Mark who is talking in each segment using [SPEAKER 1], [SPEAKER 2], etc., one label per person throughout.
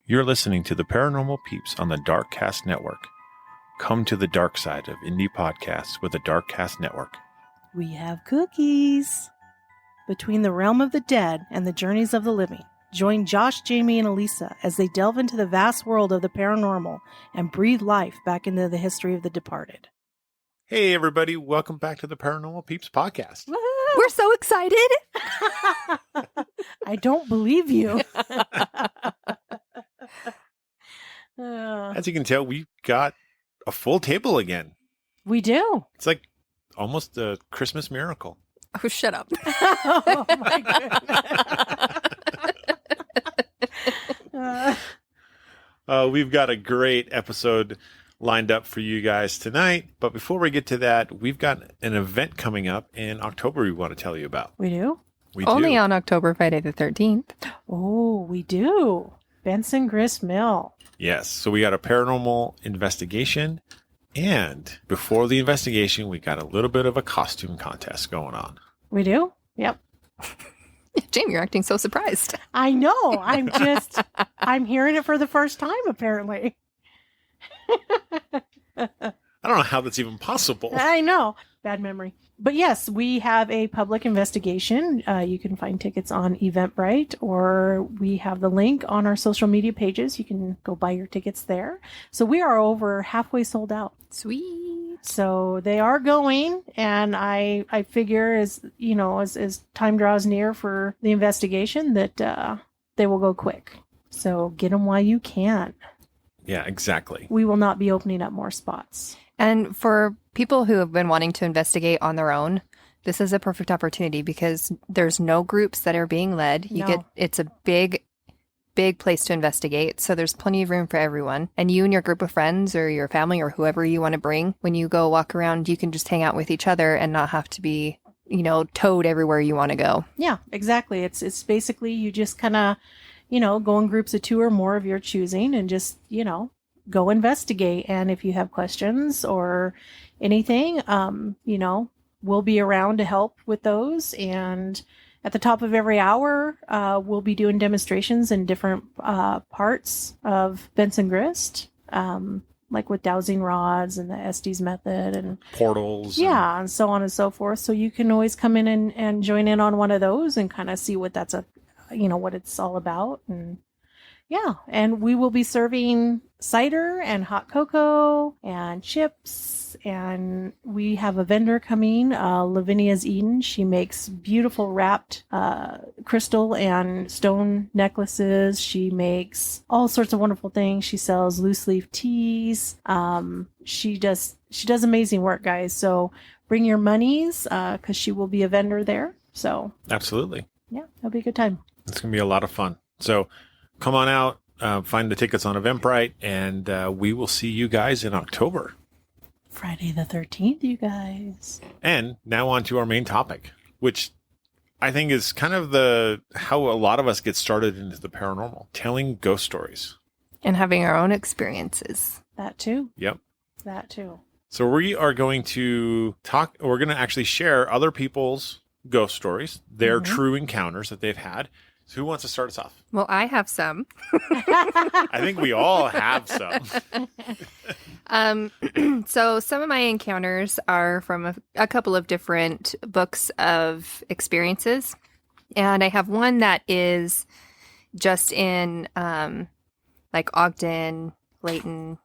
[SPEAKER 1] You're listening to the Paranormal Peeps on the Darkcast Network. Come to the dark side of indie podcasts with the Darkcast Network.
[SPEAKER 2] We have cookies. Between the realm of the dead and the journeys of the living, join Josh, Jamie, and Elisa as they delve into the vast world of the paranormal and breathe life back into the history of the departed.
[SPEAKER 1] Hey, everybody. Welcome back to the Paranormal Peeps podcast.
[SPEAKER 2] Woo-hoo!
[SPEAKER 3] We're so excited.
[SPEAKER 2] I don't believe you.
[SPEAKER 1] As you can tell, we've got a full table again.
[SPEAKER 2] We do.
[SPEAKER 1] It's like almost a Christmas miracle.
[SPEAKER 3] Oh, shut up.
[SPEAKER 2] Oh, my goodness.
[SPEAKER 1] We've got a great episode lined up for you guys tonight. But before we get to that, we've got an event coming up in October we want to tell you about.
[SPEAKER 2] We do?
[SPEAKER 1] We
[SPEAKER 3] Only
[SPEAKER 1] do.
[SPEAKER 3] on October, Friday the 13th.
[SPEAKER 2] Oh, we do. Benson Grist Mill.
[SPEAKER 1] Yes. So we got a paranormal investigation. And before the investigation, we got a little bit of a costume contest going on.
[SPEAKER 2] We do? Yep.
[SPEAKER 3] Jamie, you're acting so surprised.
[SPEAKER 2] I know. I'm hearing it for the first time, apparently.
[SPEAKER 1] I don't know how that's even possible.
[SPEAKER 2] I know. Bad memory. But yes, we have a public investigation. You can find tickets on Eventbrite, or we have the link on our social media pages. You can go buy your tickets there. So we are over halfway sold out.
[SPEAKER 3] Sweet.
[SPEAKER 2] So they are going, and I figure as time draws near for the investigation that they will go quick. So get them while you can.
[SPEAKER 1] Yeah, exactly.
[SPEAKER 2] We will not be opening up more spots.
[SPEAKER 3] And for people who have been wanting to investigate on their own, this is a perfect opportunity because there's no groups that are being led. It's a big place to investigate. So there's plenty of room for everyone. And you and your group of friends or your family or whoever you want to bring, when you go walk around, you can just hang out with each other and not have to be, towed everywhere you want to go.
[SPEAKER 2] Yeah, exactly. It's basically you just kind of, go in groups of 2 or more of your choosing and just, go investigate. And if you have questions or anything, we'll be around to help with those. And at the top of every hour, we'll be doing demonstrations in different parts of Benson Grist, like with dowsing rods and the Estes method and
[SPEAKER 1] portals.
[SPEAKER 2] Yeah, and so on and so forth. So you can always come in and join in on one of those and kind of see what that's what it's all about. And yeah, and we will be serving cider and hot cocoa and chips, and we have a vendor coming, Lavinia's Eden. She makes beautiful wrapped crystal and stone necklaces. She makes all sorts of wonderful things. She sells loose leaf teas. She does amazing work, guys. So bring your monies because she will be a vendor there. So
[SPEAKER 1] Absolutely.
[SPEAKER 2] yeah, it'll be a good time.
[SPEAKER 1] It's going to be a lot of fun. So come on out, find the tickets on Eventbrite, and we will see you guys in October.
[SPEAKER 2] Friday the 13th, you guys.
[SPEAKER 1] And now on to our main topic, which I think is kind of how a lot of us get started into the paranormal, telling ghost stories.
[SPEAKER 3] And having our own experiences.
[SPEAKER 2] That too.
[SPEAKER 1] Yep.
[SPEAKER 2] That too.
[SPEAKER 1] So we are going to we're going to actually share other people's ghost stories, their true encounters that they've had. So who wants to start us off?
[SPEAKER 3] Well, I have some.
[SPEAKER 1] I think we all have some.
[SPEAKER 3] So some of my encounters are from a couple of different books of experiences. And I have one that is just in like Ogden, Layton,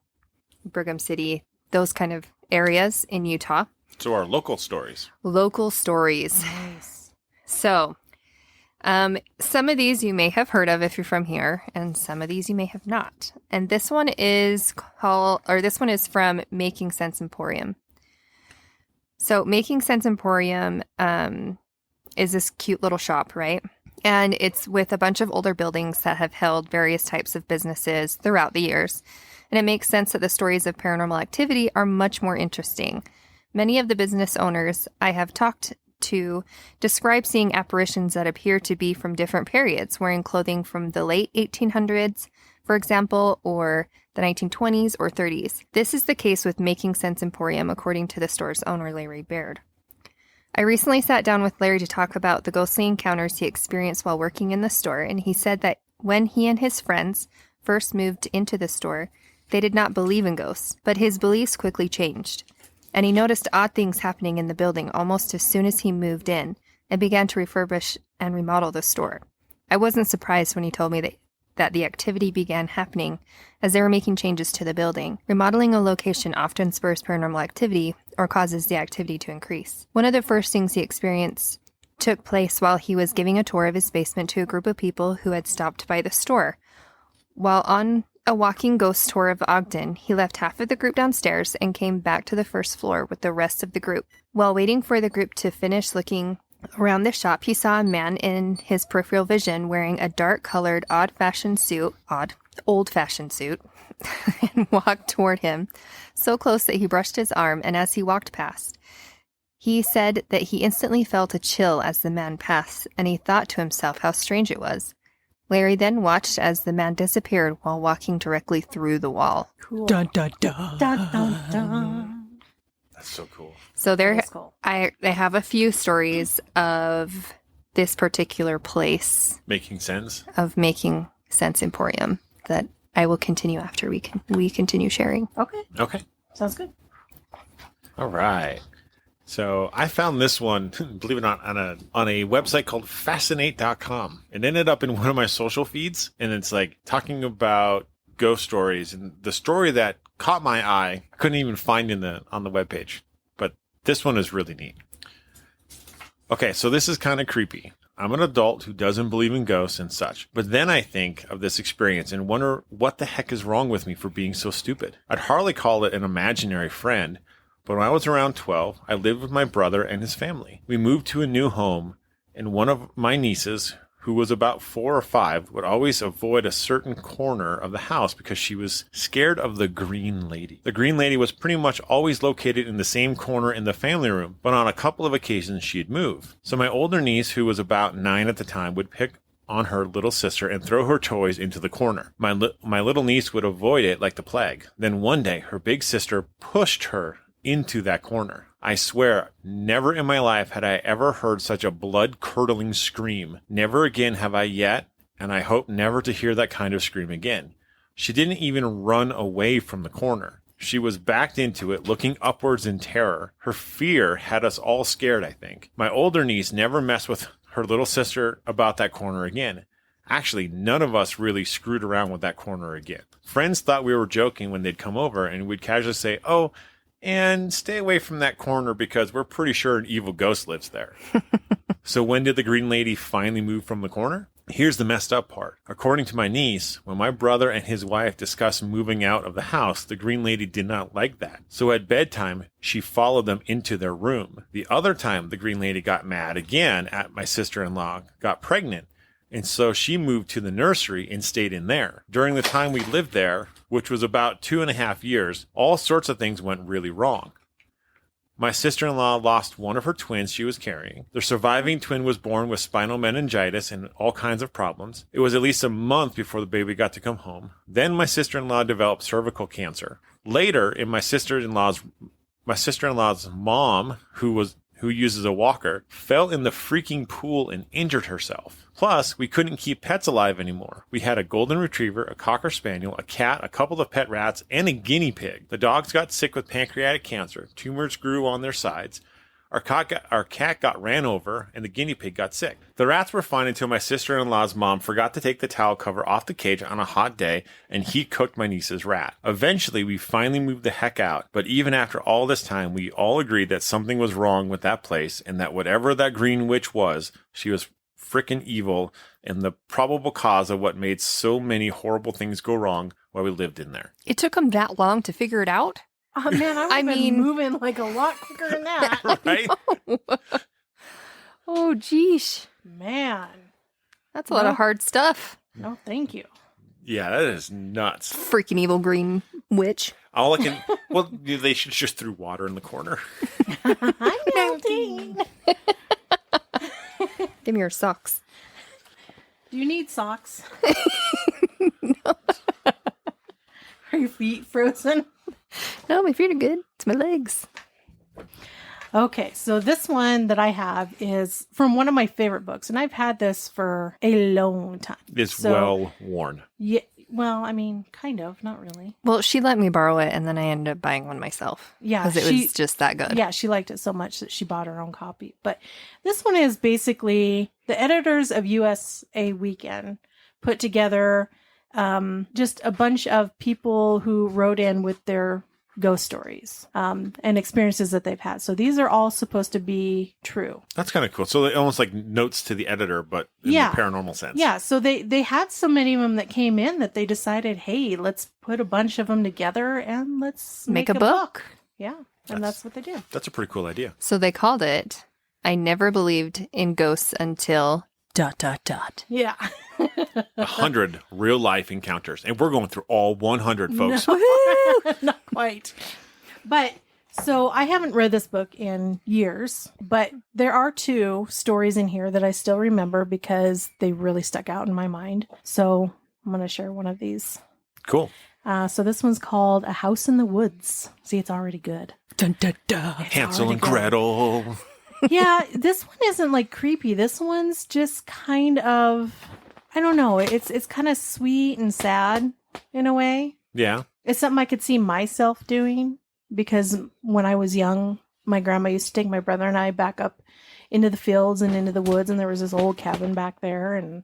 [SPEAKER 3] Brigham City, those kind of areas in Utah.
[SPEAKER 1] So our local stories.
[SPEAKER 3] Local stories.
[SPEAKER 2] Nice.
[SPEAKER 3] So some of these you may have heard of if you're from here, and some of these you may have not. And this one is from Making Sense Emporium. So Making Sense Emporium is this cute little shop, right? And it's with a bunch of older buildings that have held various types of businesses throughout the years. And it makes sense that the stories of paranormal activity are much more interesting. Many of the business owners I have talked to describe seeing apparitions that appear to be from different periods, wearing clothing from the late 1800s, for example, or the 1920s or 30s. This is the case with Making Sense Emporium, according to the store's owner, Larry Baird. I recently sat down with Larry to talk about the ghostly encounters he experienced while working in the store, and he said that when he and his friends first moved into the store, they did not believe in ghosts, but his beliefs quickly changed. And he noticed odd things happening in the building almost as soon as he moved in and began to refurbish and remodel the store. I wasn't surprised when he told me that the activity began happening as they were making changes to the building. Remodeling a location often spurs paranormal activity or causes the activity to increase. One of the first things he experienced took place while he was giving a tour of his basement to a group of people who had stopped by the store. While on a walking ghost tour of Ogden, he left half of the group downstairs and came back to the first floor with the rest of the group. While waiting for the group to finish looking around the shop, he saw a man in his peripheral vision wearing a dark-colored, old-fashioned suit, and walked toward him, so close that he brushed his arm, and as he walked past, he said that he instantly felt a chill as the man passed, and he thought to himself how strange it was. Larry then watched as the man disappeared while walking directly through the wall.
[SPEAKER 2] Cool.
[SPEAKER 4] Dun, dun, dun.
[SPEAKER 2] Dun, dun, dun.
[SPEAKER 1] That's so cool.
[SPEAKER 3] So there,
[SPEAKER 2] That's cool.
[SPEAKER 3] I have a few stories of this particular place
[SPEAKER 1] Making sense.
[SPEAKER 3] of Making Sense Emporium that I will continue after we continue sharing.
[SPEAKER 2] Okay.
[SPEAKER 1] Okay.
[SPEAKER 2] Sounds good.
[SPEAKER 1] All right. So I found this one, believe it or not, on a website called Fascinate.com. It ended up in one of my social feeds, and it's like talking about ghost stories. And the story that caught my eye, I couldn't even find on the webpage, but this one is really neat. Okay, so this is kind of creepy. I'm an adult who doesn't believe in ghosts and such, but then I think of this experience and wonder what the heck is wrong with me for being so stupid. I'd hardly call it an imaginary friend, but when I was around 12, I lived with my brother and his family. We moved to a new home, and one of my nieces, who was about 4 or 5, would always avoid a certain corner of the house because she was scared of the Green Lady. The Green Lady was pretty much always located in the same corner in the family room, but on a couple of occasions she'd move. So my older niece, who was about 9 at the time, would pick on her little sister and throw her toys into the corner. My little niece would avoid it like the plague. Then one day, her big sister pushed her into that corner. I swear, never in my life had I ever heard such a blood-curdling scream. Never again have I yet, and I hope never to hear that kind of scream again. She didn't even run away from the corner. She was backed into it, looking upwards in terror. Her fear had us all scared, I think. My older niece never messed with her little sister about that corner again. Actually, none of us really screwed around with that corner again. Friends thought we were joking when they'd come over, and we'd casually say, "Oh, and stay away from that corner because we're pretty sure an evil ghost lives there." So when did the Green Lady finally move from the corner? Here's the messed up part. According to my niece, when my brother and his wife discussed moving out of the house, the Green Lady did not like that. So at bedtime, she followed them into their room. The other time the Green Lady got mad again at my sister-in-law, got pregnant, and so she moved to the nursery and stayed in there. During the time we lived there, which was about 2.5 years, all sorts of things went really wrong. My sister-in-law lost one of her twins she was carrying. The surviving twin was born with spinal meningitis and all kinds of problems. It was at least a month before the baby got to come home. Then my sister-in-law developed cervical cancer. Later, in my sister-in-law's mom, who uses a walker, fell in the freaking pool and injured herself. Plus, we couldn't keep pets alive anymore. We had a golden retriever, a cocker spaniel, a cat, a couple of pet rats, and a guinea pig. The dogs got sick with pancreatic cancer. Tumors grew on their sides. Our cat got ran over, and the guinea pig got sick. The rats were fine until my sister-in-law's mom forgot to take the towel cover off the cage on a hot day, and he cooked my niece's rat. Eventually, we finally moved the heck out, but even after all this time, we all agreed that something was wrong with that place, and that whatever that green witch was, she was frickin' evil, and the probable cause of what made so many horrible things go wrong while we lived in there.
[SPEAKER 3] It took them that long to figure it out?
[SPEAKER 2] Oh man, I mean, moving like a lot quicker than that.
[SPEAKER 1] Right?
[SPEAKER 3] Oh, geesh.
[SPEAKER 2] Man,
[SPEAKER 3] That's a lot of hard stuff.
[SPEAKER 2] no, thank you.
[SPEAKER 1] Yeah, that is nuts.
[SPEAKER 3] Freaking evil green witch.
[SPEAKER 1] All I can, well, they should just threw water in the corner.
[SPEAKER 2] I'm melting.
[SPEAKER 3] Give me your socks.
[SPEAKER 2] Do you need socks? Are your feet frozen?
[SPEAKER 3] No, my feet are good. It's my legs.
[SPEAKER 2] Okay, so this one that I have is from one of my favorite books, and I've had this for a long time.
[SPEAKER 1] It's
[SPEAKER 2] So-
[SPEAKER 1] well worn.
[SPEAKER 2] Yeah, Well, I mean, kind of, not really.
[SPEAKER 3] Well, she let me borrow it, and then I ended up buying one myself.
[SPEAKER 2] Yeah,
[SPEAKER 3] because it was just that good.
[SPEAKER 2] Yeah, she liked it so much that she bought her own copy. But this one is basically the editors of USA Weekend put together just a bunch of people who wrote in with their ghost stories and experiences that they've had. So these are all supposed to be true.
[SPEAKER 1] That's kind of cool. So they almost like notes to the editor, but in
[SPEAKER 2] Yeah.
[SPEAKER 1] the paranormal sense.
[SPEAKER 2] Yeah, so they had so many of them that came in that they decided, hey, let's put a bunch of them together and let's make a book. Yeah, and that's what they did.
[SPEAKER 1] That's a pretty cool idea.
[SPEAKER 3] So they called it I Never Believed in Ghosts Until ...
[SPEAKER 2] Yeah.
[SPEAKER 1] 100 real life encounters. And we're going through all 100, folks.
[SPEAKER 2] No, not quite. But so I haven't read this book in years, but there are 2 stories in here that I still remember because they really stuck out in my mind. So I'm going to share one of these.
[SPEAKER 1] Cool.
[SPEAKER 2] So this one's called A House in the Woods. See, it's already good.
[SPEAKER 3] Dun, dun, dun.
[SPEAKER 1] Hansel and Gretel.
[SPEAKER 2] Yeah, this one isn't like creepy. This one's just kind of, I don't know. It's kind of sweet and sad in a way.
[SPEAKER 1] Yeah.
[SPEAKER 2] It's something I could see myself doing because when I was young, my grandma used to take my brother and I back up into the fields and into the woods, and there was this old cabin back there. And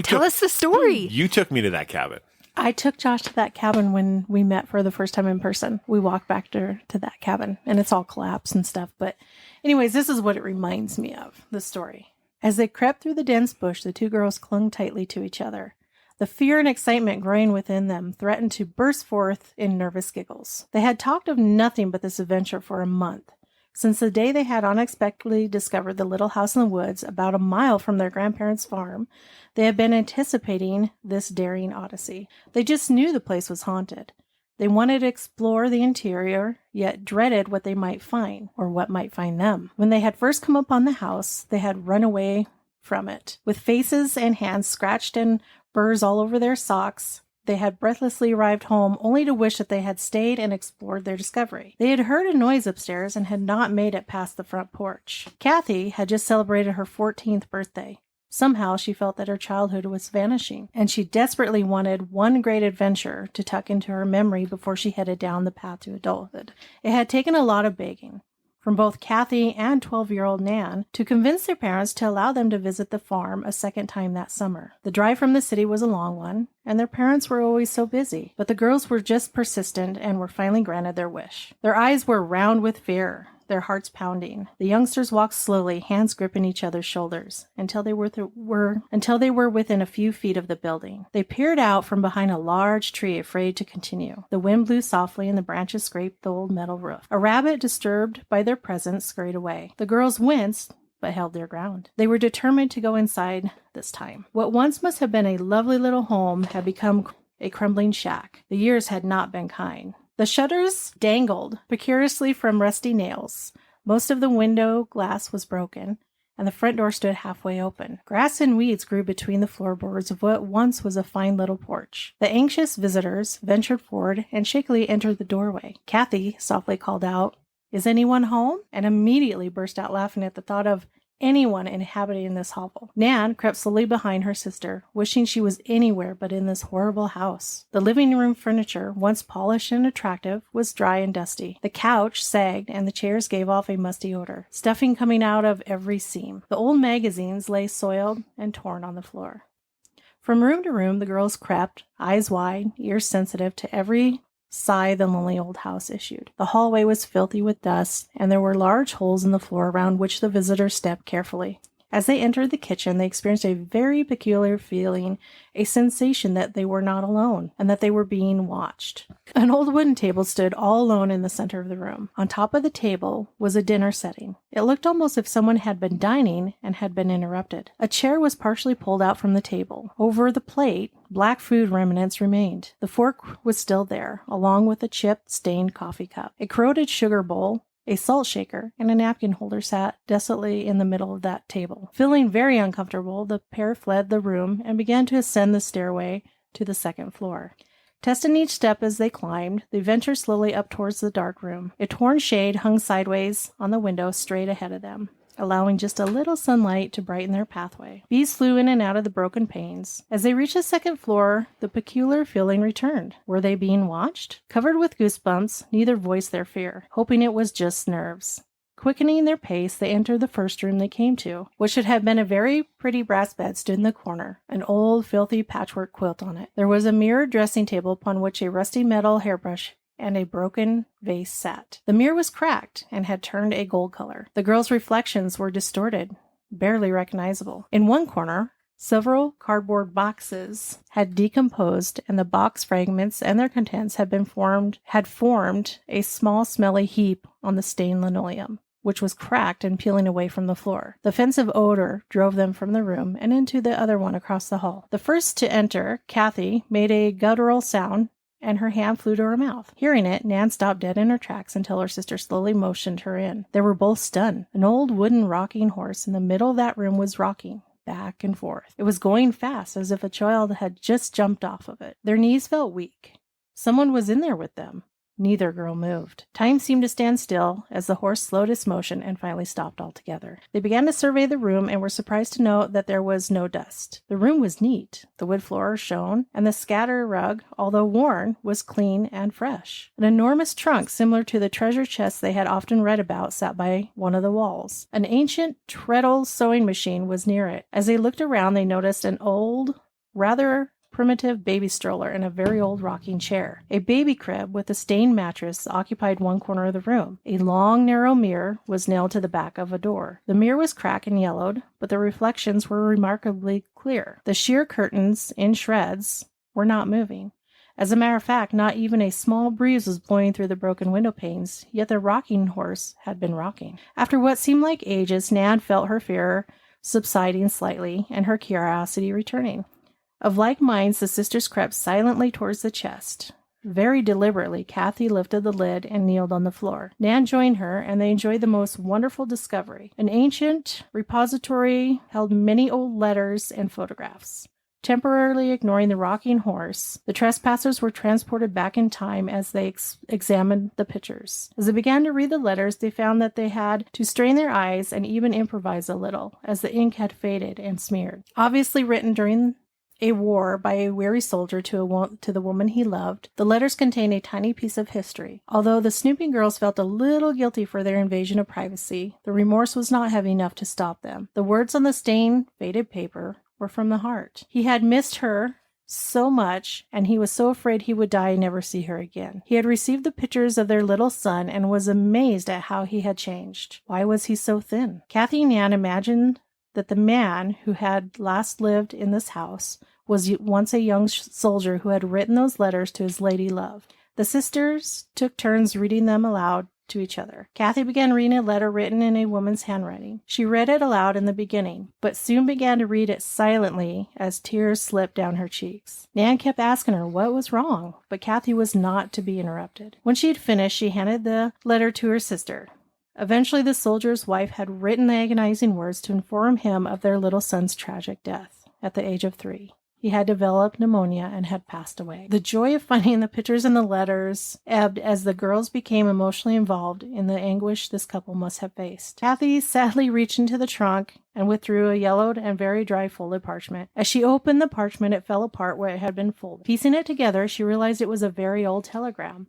[SPEAKER 3] Tell us the story.
[SPEAKER 1] You took me to that cabin.
[SPEAKER 2] I took Josh to that cabin when we met for the first time in person. We walked back to that cabin, and it's all collapsed and stuff. But anyways, this is what it reminds me of, the story. As they crept through the dense bush, the 2 girls clung tightly to each other. The fear and excitement growing within them threatened to burst forth in nervous giggles. They had talked of nothing but this adventure for a month. Since the day they had unexpectedly discovered the little house in the woods about a mile from their grandparents' farm, they had been anticipating this daring odyssey. They just knew the place was haunted. They wanted to explore the interior, yet dreaded what they might find, or what might find them. When they had first come upon the house, they had run away from it. With faces and hands scratched and burrs all over their socks, they had breathlessly arrived home, only to wish that they had stayed and explored their discovery. They had heard a noise upstairs and had not made it past the front porch. Kathy had just celebrated her 14th birthday. Somehow she felt that her childhood was vanishing, and she desperately wanted one great adventure to tuck into her memory before she headed down the path to adulthood. It had taken a lot of begging from both Kathy and 12-year-old Nan to convince their parents to allow them to visit the farm a second time that summer. The drive from the city was a long one, and their parents were always so busy, but the girls were just persistent and were finally granted their wish. Their eyes were round with fear, their hearts pounding. The youngsters walked slowly, hands gripping each other's shoulders, until they were within a few feet of the building. They peered out from behind a large tree, afraid to continue. The wind blew softly, and the branches scraped the old metal roof. A rabbit, disturbed by their presence, scurried away. The girls winced, but held their ground. They were determined to go inside this time. What once must have been a lovely little home had become a crumbling shack. The years had not been kind. The shutters dangled precariously from rusty nails. Most of the window glass was broken, and the front door stood halfway open. Grass and weeds grew between the floorboards of what once was a fine little porch. The anxious visitors ventured forward and shakily entered the doorway. Kathy softly called out, "Is anyone home?" and immediately burst out laughing at the thought of anyone inhabiting this hovel. Nan crept slowly behind her sister, wishing she was anywhere but in this horrible house. The living room furniture, once polished and attractive, was dry and dusty. The couch sagged, and the chairs gave off a musty odor, stuffing coming out of every seam. The old magazines lay soiled and torn on the floor. From room to room the girls crept, eyes wide, ears sensitive to every sigh the lonely old house issued. The hallway was filthy with dust, and there were large holes in the floor around which the visitors stepped carefully. As they entered the kitchen, they experienced a very peculiar feeling, a sensation that they were not alone, and that they were being watched. An old wooden table stood all alone in the center of the room. On top of the table was a dinner setting. It looked almost as if someone had been dining and had been interrupted. A chair was partially pulled out from the table. Over the plate, black food remnants remained. The fork was still there, along with a chipped, stained coffee cup. A corroded sugar bowl, a salt shaker, and a napkin holder sat desolately in the middle of that table. Feeling very uncomfortable, the pair fled the room and began to ascend the stairway to the second floor. Testing each step as they climbed, they ventured slowly up towards the dark room. A torn shade hung sideways on the window straight ahead of them. allowing just a little sunlight to brighten their pathway. Bees flew in and out of the broken panes. As they reached the second floor, the peculiar feeling returned. Were they being watched? Covered with goosebumps, neither voiced their fear, hoping it was just nerves. Quickening their pace, they entered the first room they came to. What should have been a very pretty brass bed stood in the corner, an old, filthy patchwork quilt on it. There was a mirrored dressing table upon which a rusty metal hairbrush and a broken vase sat. The mirror was cracked and had turned a gold color. The girl's reflections were distorted, barely recognizable. In one corner, several cardboard boxes had decomposed, and the box fragments and their contents had formed a small smelly heap on the stained linoleum, which was cracked and peeling away from the floor. The offensive odor drove them from the room and into the other one across the hall. The first to enter, Kathy, made a guttural sound, and her hand flew to her mouth. Hearing it, Nan stopped dead in her tracks until her sister slowly motioned her in. They were both stunned. An old wooden rocking horse in the middle of that room was rocking back and forth. It was going fast, as if a child had just jumped off of it. Their knees felt weak. Someone was in there with them. Neither girl moved. Time seemed to stand still as the horse slowed its motion and finally stopped altogether. They began to survey the room and were surprised to note that there was no dust. The room was neat. The wood floor shone, and the scatter rug, although worn, was clean and fresh. An enormous trunk, similar to the treasure chest they had often read about, sat by one of the walls. An ancient treadle sewing machine was near it. As they looked around, they noticed an old, rather primitive baby stroller and a very old rocking chair. A baby crib with a stained mattress occupied one corner of the room. A long, narrow mirror was nailed to the back of a door. The mirror was cracked and yellowed, but the reflections were remarkably clear. The sheer curtains, in shreds, were not moving. As a matter of fact, not even a small breeze was blowing through the broken window panes, yet the rocking horse had been rocking. After what seemed like ages, Nan felt her fear subsiding slightly and her curiosity returning. Of like minds, the sisters crept silently towards the chest. Very deliberately, Kathy lifted the lid and kneeled on the floor. Nan joined her, and they enjoyed the most wonderful discovery. An ancient repository held many old letters and photographs. Temporarily ignoring the rocking horse, the trespassers were transported back in time as they examined the pictures. As they began to read the letters, they found that they had to strain their eyes and even improvise a little, as the ink had faded and smeared. Obviously written during a war by a weary soldier to the woman he loved, the letters contained a tiny piece of history. Although the snooping girls felt a little guilty for their invasion of privacy, the remorse was not heavy enough to stop them. The words on the stained, faded paper were from the heart. He had missed her so much, and he was so afraid he would die and never see her again. He had received the pictures of their little son and was amazed at how he had changed. Why was he so thin? Kathy and Nan imagined that the man who had last lived in this house was once a young soldier who had written those letters to his lady love. The sisters took turns reading them aloud to each other. Kathy began reading a letter written in a woman's handwriting. She read it aloud in the beginning, but soon began to read it silently as tears slipped down her cheeks. Nan kept asking her what was wrong, but Kathy was not to be interrupted. When she had finished, she handed the letter to her sister. Eventually, the soldier's wife had written the agonizing words to inform him of their little son's tragic death at the age of 3. He had developed pneumonia and had passed away. The joy of finding the pictures and the letters ebbed as the girls became emotionally involved in the anguish this couple must have faced. Kathy sadly reached into the trunk and withdrew a yellowed and very dry folded parchment. As she opened the parchment, it fell apart where it had been folded. Piecing it together, she realized it was a very old telegram.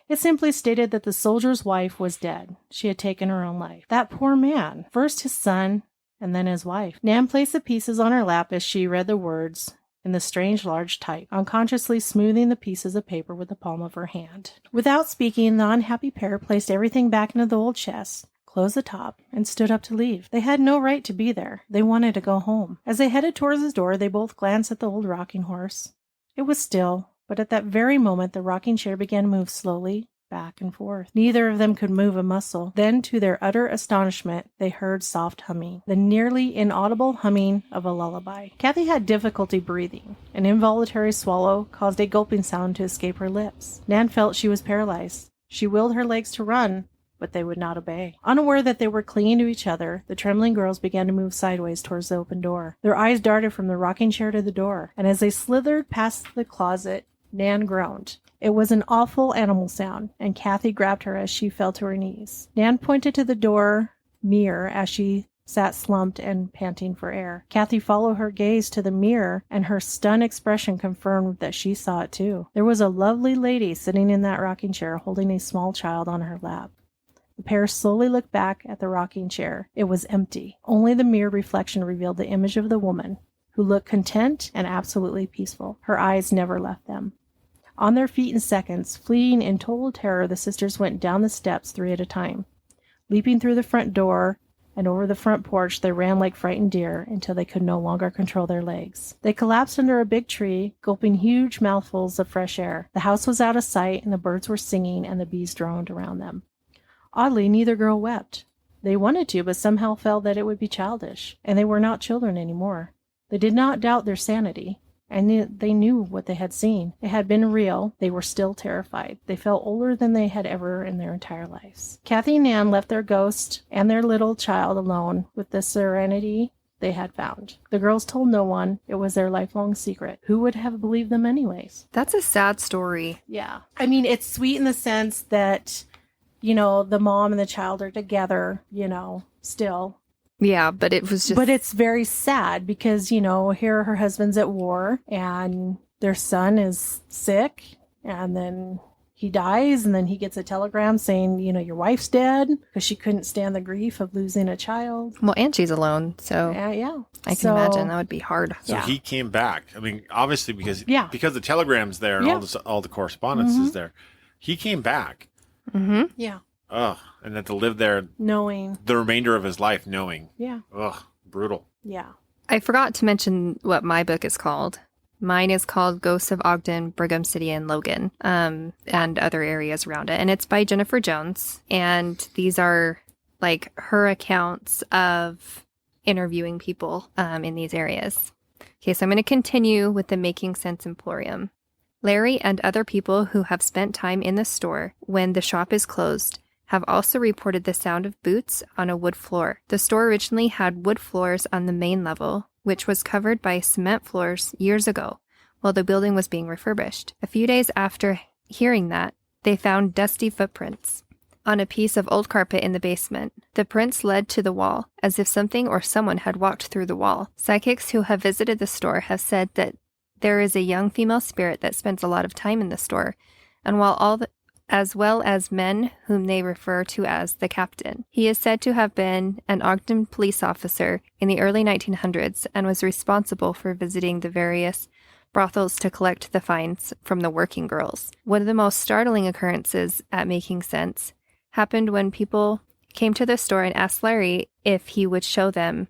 [SPEAKER 2] It simply stated that the soldier's wife was dead. She had taken her own life. That poor man. First his son, and then his wife. Nan placed the pieces on her lap as she read the words in the strange large type, unconsciously smoothing the pieces of paper with the palm of her hand. Without speaking, the unhappy pair placed everything back into the old chest, closed the top, and stood up to leave. They had no right to be there. They wanted to go home. As they headed towards the door, they both glanced at the old rocking horse. It was still, but at that very moment the rocking chair began to move slowly back and forth. Neither of them could move a muscle. Then, to their utter astonishment, they heard soft humming, the nearly inaudible humming of a lullaby. Kathy had difficulty breathing. An involuntary swallow caused a gulping sound to escape her lips. Nan felt she was paralyzed. She willed her legs to run, but they would not obey. Unaware that they were clinging to each other, the trembling girls began to move sideways towards the open door. Their eyes darted from the rocking chair to the door, and as they slithered past the closet, Nan groaned. It was an awful animal sound, and Kathy grabbed her as she fell to her knees. Nan pointed to the door mirror as she sat slumped and panting for air. Kathy followed her gaze to the mirror, and her stunned expression confirmed that she saw it too. There was a lovely lady sitting in that rocking chair holding a small child on her lap. The pair slowly looked back at the rocking chair. It was empty. Only the mirror reflection revealed the image of the woman, who looked content and absolutely peaceful. Her eyes never left them. On their feet in seconds, fleeing in total terror, the sisters went down the steps 3 at a time. Leaping through the front door and over the front porch, they ran like frightened deer until they could no longer control their legs. They collapsed under a big tree, gulping huge mouthfuls of fresh air. The house was out of sight, and the birds were singing, and the bees droned around them. Oddly, neither girl wept. They wanted to, but somehow felt that it would be childish, and they were not children anymore. They did not doubt their sanity, and they knew what they had seen. It had been real. They were still terrified. They felt older than they had ever in their entire lives. Kathy and Nan left their ghost and their little child alone with the serenity they had found. The girls told no one. It was their lifelong secret. Who would have believed them anyways?
[SPEAKER 3] That's a sad story.
[SPEAKER 2] Yeah. I mean, it's sweet in the sense that, you know, the mom and the child are together, you know, still.
[SPEAKER 3] Yeah, but it was just...
[SPEAKER 2] But it's very sad because, you know, here her husband's at war and their son is sick, and then he dies, and then he gets a telegram saying, you know, your wife's dead, because she couldn't stand the grief of losing a child.
[SPEAKER 3] Well, and she's alone, so
[SPEAKER 2] Yeah.
[SPEAKER 3] I can imagine that would be hard.
[SPEAKER 1] So he came back. I mean, obviously because the telegram's there and all the correspondence is there. He came back.
[SPEAKER 3] Mm-hmm.
[SPEAKER 2] Yeah.
[SPEAKER 1] Ugh. And then to live there
[SPEAKER 2] Knowing.
[SPEAKER 1] the remainder of his life knowing.
[SPEAKER 2] Yeah.
[SPEAKER 1] Ugh. Brutal.
[SPEAKER 2] Yeah.
[SPEAKER 3] I forgot to mention what my book is called. Mine is called Ghosts of Ogden, Brigham City, and Logan, and other areas around it. And it's by Jennifer Jones. And these are like her accounts of interviewing people in these areas. Okay, so I'm going to continue with the Making Sense Emporium. Larry and other people who have spent time in the store when the shop is closed have also reported the sound of boots on a wood floor. The store originally had wood floors on the main level, which was covered by cement floors years ago while the building was being refurbished. A few days after hearing that, they found dusty footprints on a piece of old carpet in the basement. The prints led to the wall, as if something or someone had walked through the wall. Psychics who have visited the store have said that there is a young female spirit that spends a lot of time in the store, and as well as men whom they refer to as the captain. He is said to have been an Ogden police officer in the early 1900s and was responsible for visiting the various brothels to collect the fines from the working girls. One of the most startling occurrences at Making Sense happened when people came to the store and asked Larry if he would show them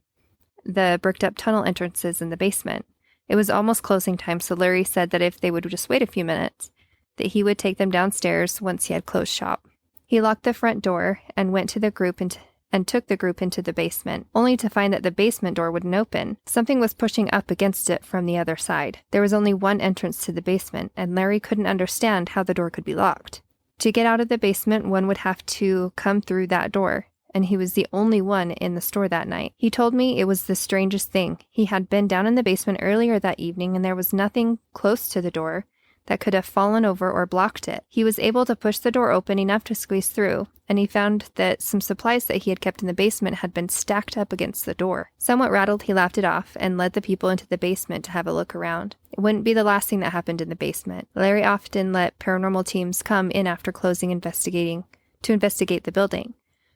[SPEAKER 3] the bricked up tunnel entrances in the basement. It was almost closing time, so Larry said that if they would just wait a few minutes, that he would take them downstairs once he had closed shop. He locked the front door and went to the group and took the group into the basement, only to find that the basement door wouldn't open. Something was pushing up against it from the other side. There was only one entrance to the basement, and Larry couldn't understand how the door could be locked. To get out of the basement, one would have to come through that door, and he was the only one in the store that night. He told me it was the strangest thing. He had been down in the basement earlier that evening, and there was nothing close to the door that could have fallen over or blocked it. He was able to push the door open enough to squeeze through, and he found that some supplies that he had kept in the basement had been stacked up against the door. Somewhat rattled, he laughed it off and led the people into the basement to have a look around. It wouldn't be the last thing that happened in the basement. Larry often let paranormal teams come in after closing to investigate the building.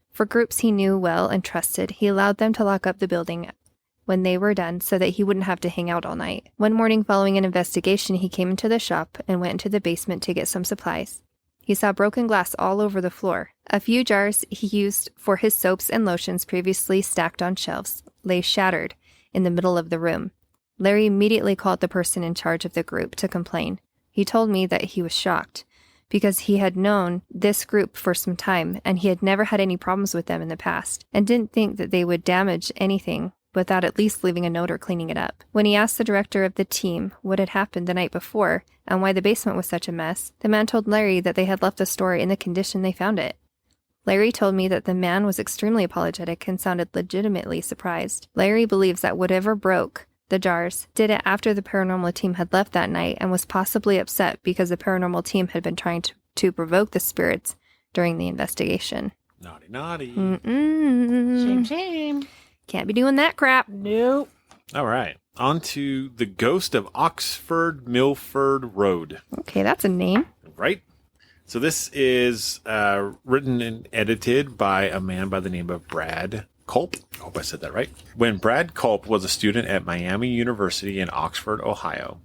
[SPEAKER 3] For groups he knew well and trusted, he allowed them to lock up the building when they were done so that he wouldn't have to hang out all night. One morning following an investigation, he came into the shop and went into the basement to get some supplies. He saw broken glass all over the floor. A few jars he used for his soaps and lotions previously stacked on shelves lay shattered in the middle of the room. Larry immediately called the person in charge of the group to complain. He told me that he was shocked because he had known this group for some time and he had never had any problems with them in the past and didn't think that they would damage anything without at least leaving a note or cleaning it up. When he asked the director of the team what had happened the night before and why the basement was such a mess, the man told Larry that they had left the store in the condition they found it. Larry told me that the man was extremely apologetic and sounded legitimately surprised. Larry believes that whatever broke the jars did it after the paranormal team had left that night and was possibly upset because the paranormal team had been trying to provoke the spirits during the investigation.
[SPEAKER 1] Naughty, naughty.
[SPEAKER 2] Shame, shame.
[SPEAKER 3] Can't be doing that crap.
[SPEAKER 2] Nope.
[SPEAKER 1] All right. On to The Ghost of Oxford Milford Road.
[SPEAKER 3] Okay, that's a name.
[SPEAKER 1] Right? So this is written and edited by a man by the name of Brad Culp. I hope I said that right. When Brad Culp was a student at Miami University in Oxford, Ohio,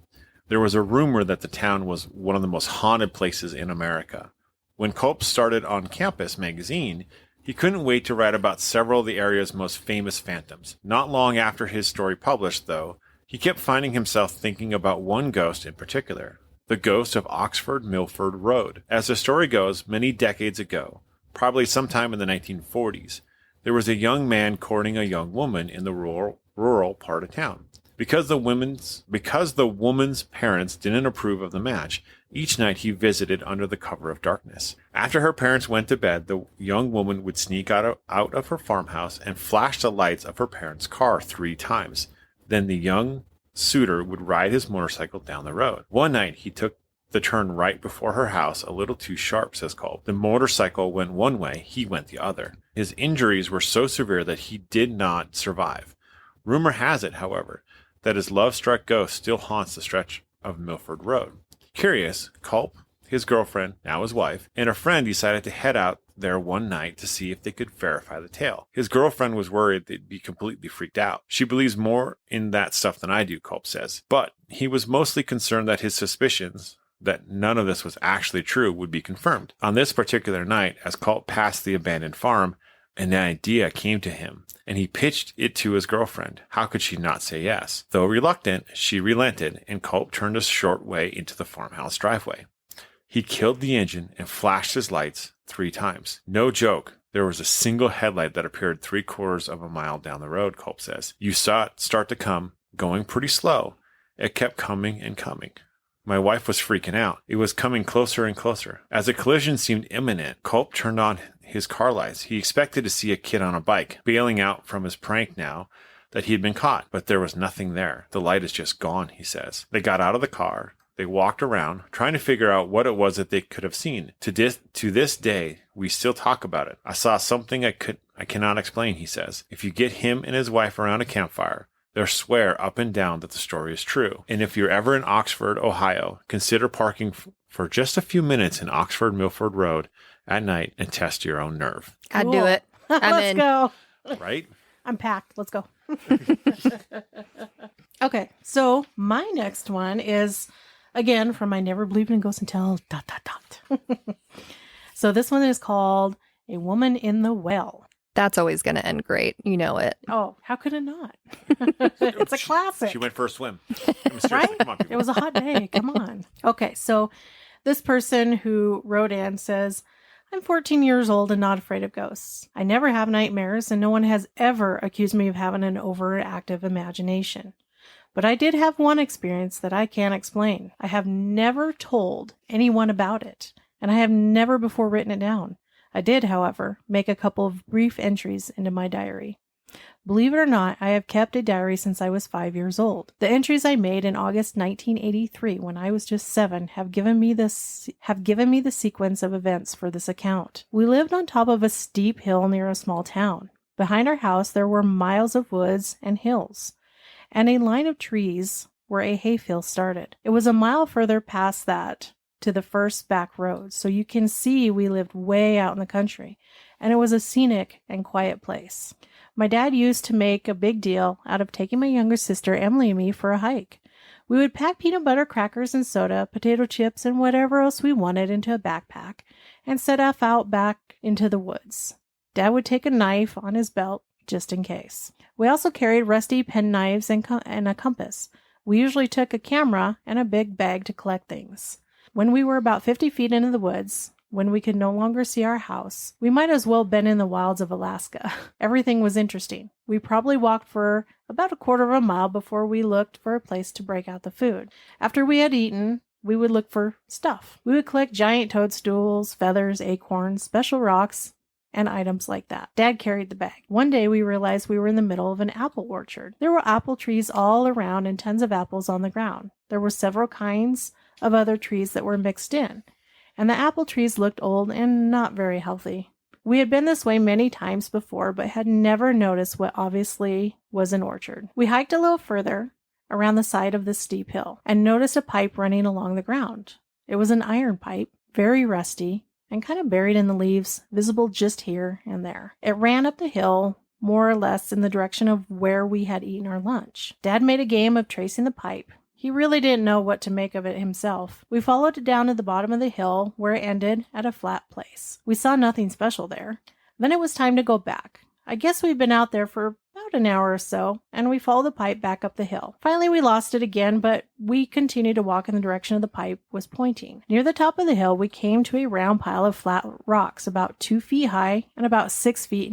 [SPEAKER 1] there was a rumor that the town was one of the most haunted places in America. When Culp started on Campus magazine, he couldn't wait to write about several of the area's most famous phantoms. Not long after his story published, though, he kept finding himself thinking about one ghost in particular, the ghost of Oxford Milford Road. As the story goes, many decades ago, probably sometime in the 1940s, there was a young man courting a young woman in the rural part of town. Because the woman's parents didn't approve of the match, each night he visited under the cover of darkness. After her parents went to bed, the young woman would sneak out of her farmhouse and flash the lights of her parents' car 3 times. Then the young suitor would ride his motorcycle down the road. One night, he took the turn right before her house a little too sharp, says Culp. The motorcycle went one way, he went the other. His injuries were so severe that he did not survive. Rumor has it, however, that his love-struck ghost still haunts the stretch of Milford Road. Curious, Culp, his girlfriend, now his wife, and a friend decided to head out there one night to see if they could verify the tale. His girlfriend was worried they'd be completely freaked out. She believes more in that stuff than I do, Culp says. But he was mostly concerned that his suspicions that none of this was actually true would be confirmed. On this particular night, as Culp passed the abandoned farm, an idea came to him, and he pitched it to his girlfriend. How could she not say yes? Though reluctant, she relented, and Culp turned a short way into the farmhouse driveway. He killed the engine and flashed his lights 3 times. No joke. There was a single headlight that appeared 3/4 of a mile down the road, Culp says. You saw it start to come, going pretty slow. It kept coming and coming. My wife was freaking out. It was coming closer and closer. As a collision seemed imminent, Culp turned on his car lights. He expected to see a kid on a bike, bailing out from his prank now that he had been caught. But there was nothing there. The light is just gone, he says. They got out of the car. They walked around, trying to figure out what it was that they could have seen. To this day, we still talk about it. I saw something I cannot explain, he says. If you get him and his wife around a campfire, they'll swear up and down that the story is true. And if you're ever in Oxford, Ohio, consider parking for just a few minutes in Oxford Milford Road at night and test your own nerve.
[SPEAKER 3] I'd do it. I'm
[SPEAKER 2] Let's
[SPEAKER 3] in.
[SPEAKER 2] go.
[SPEAKER 1] Right?
[SPEAKER 2] I'm packed. Let's go. Okay, so my next one is, again, from I Never Believed in Ghosts Until ... So this one is called A Woman in the Well.
[SPEAKER 3] That's always going to end great. You know it.
[SPEAKER 2] Oh, how could it not? It's a classic.
[SPEAKER 1] She went for a swim. I mean, seriously,
[SPEAKER 2] Right?
[SPEAKER 1] come on, people.
[SPEAKER 2] It was a hot day. Come on. Okay, so this person who wrote in says, I'm 14 years old and not afraid of ghosts. I never have nightmares, and no one has ever accused me of having an overactive imagination. But I did have one experience that I can't explain. I have never told anyone about it, and I have never before written it down. I did, however, make a couple of brief entries into my diary. Believe it or not, I have kept a diary since I was 5 years old. The entries I made in August 1983, when I was just 7, have given me the sequence of events for this account. We lived on top of a steep hill near a small town. Behind our house, there were miles of woods and hills, and a line of trees where a hayfield started. It was a mile further past that to the first back road, so you can see we lived way out in the country, and it was a scenic and quiet place. My dad used to make a big deal out of taking my younger sister Emily and me for a hike. We would pack peanut butter crackers and soda, potato chips, and whatever else we wanted into a backpack and set off out back into the woods. Dad would take a knife on his belt just in case. We also carried rusty penknives and a compass. We usually took a camera and a big bag to collect things. When we were about 50 feet into the woods, when we could no longer see our house, we might as well have been in the wilds of Alaska. Everything was interesting. We probably walked for about a quarter of a mile before we looked for a place to break out the food. After we had eaten, we would look for stuff. We would collect giant toadstools, feathers, acorns, special rocks, and items like that. Dad carried the bag. One day we realized we were in the middle of an apple orchard. There were apple trees all around and tons of apples on the ground. There were several kinds of other trees that were mixed in, and the apple trees looked old and not very healthy. We had been this way many times before, but had never noticed what obviously was an orchard. We hiked a little further around the side of this steep hill and noticed a pipe running along the ground. It was an iron pipe, very rusty, and kind of buried in the leaves, visible just here and there. It ran up the hill, more or less in the direction of where we had eaten our lunch. Dad made a game of tracing the pipe. He really didn't know what to make of it himself. We followed it down to the bottom of the hill, where it ended at a flat place. We saw nothing special there. Then it was time to go back. I guess we'd been out there for about an hour or so, and we followed the pipe back up the hill. Finally, we lost it again, but we continued to walk in the direction of the pipe was pointing. Near the top of the hill, we came to a round pile of flat rocks about 2 feet high and about 6 feet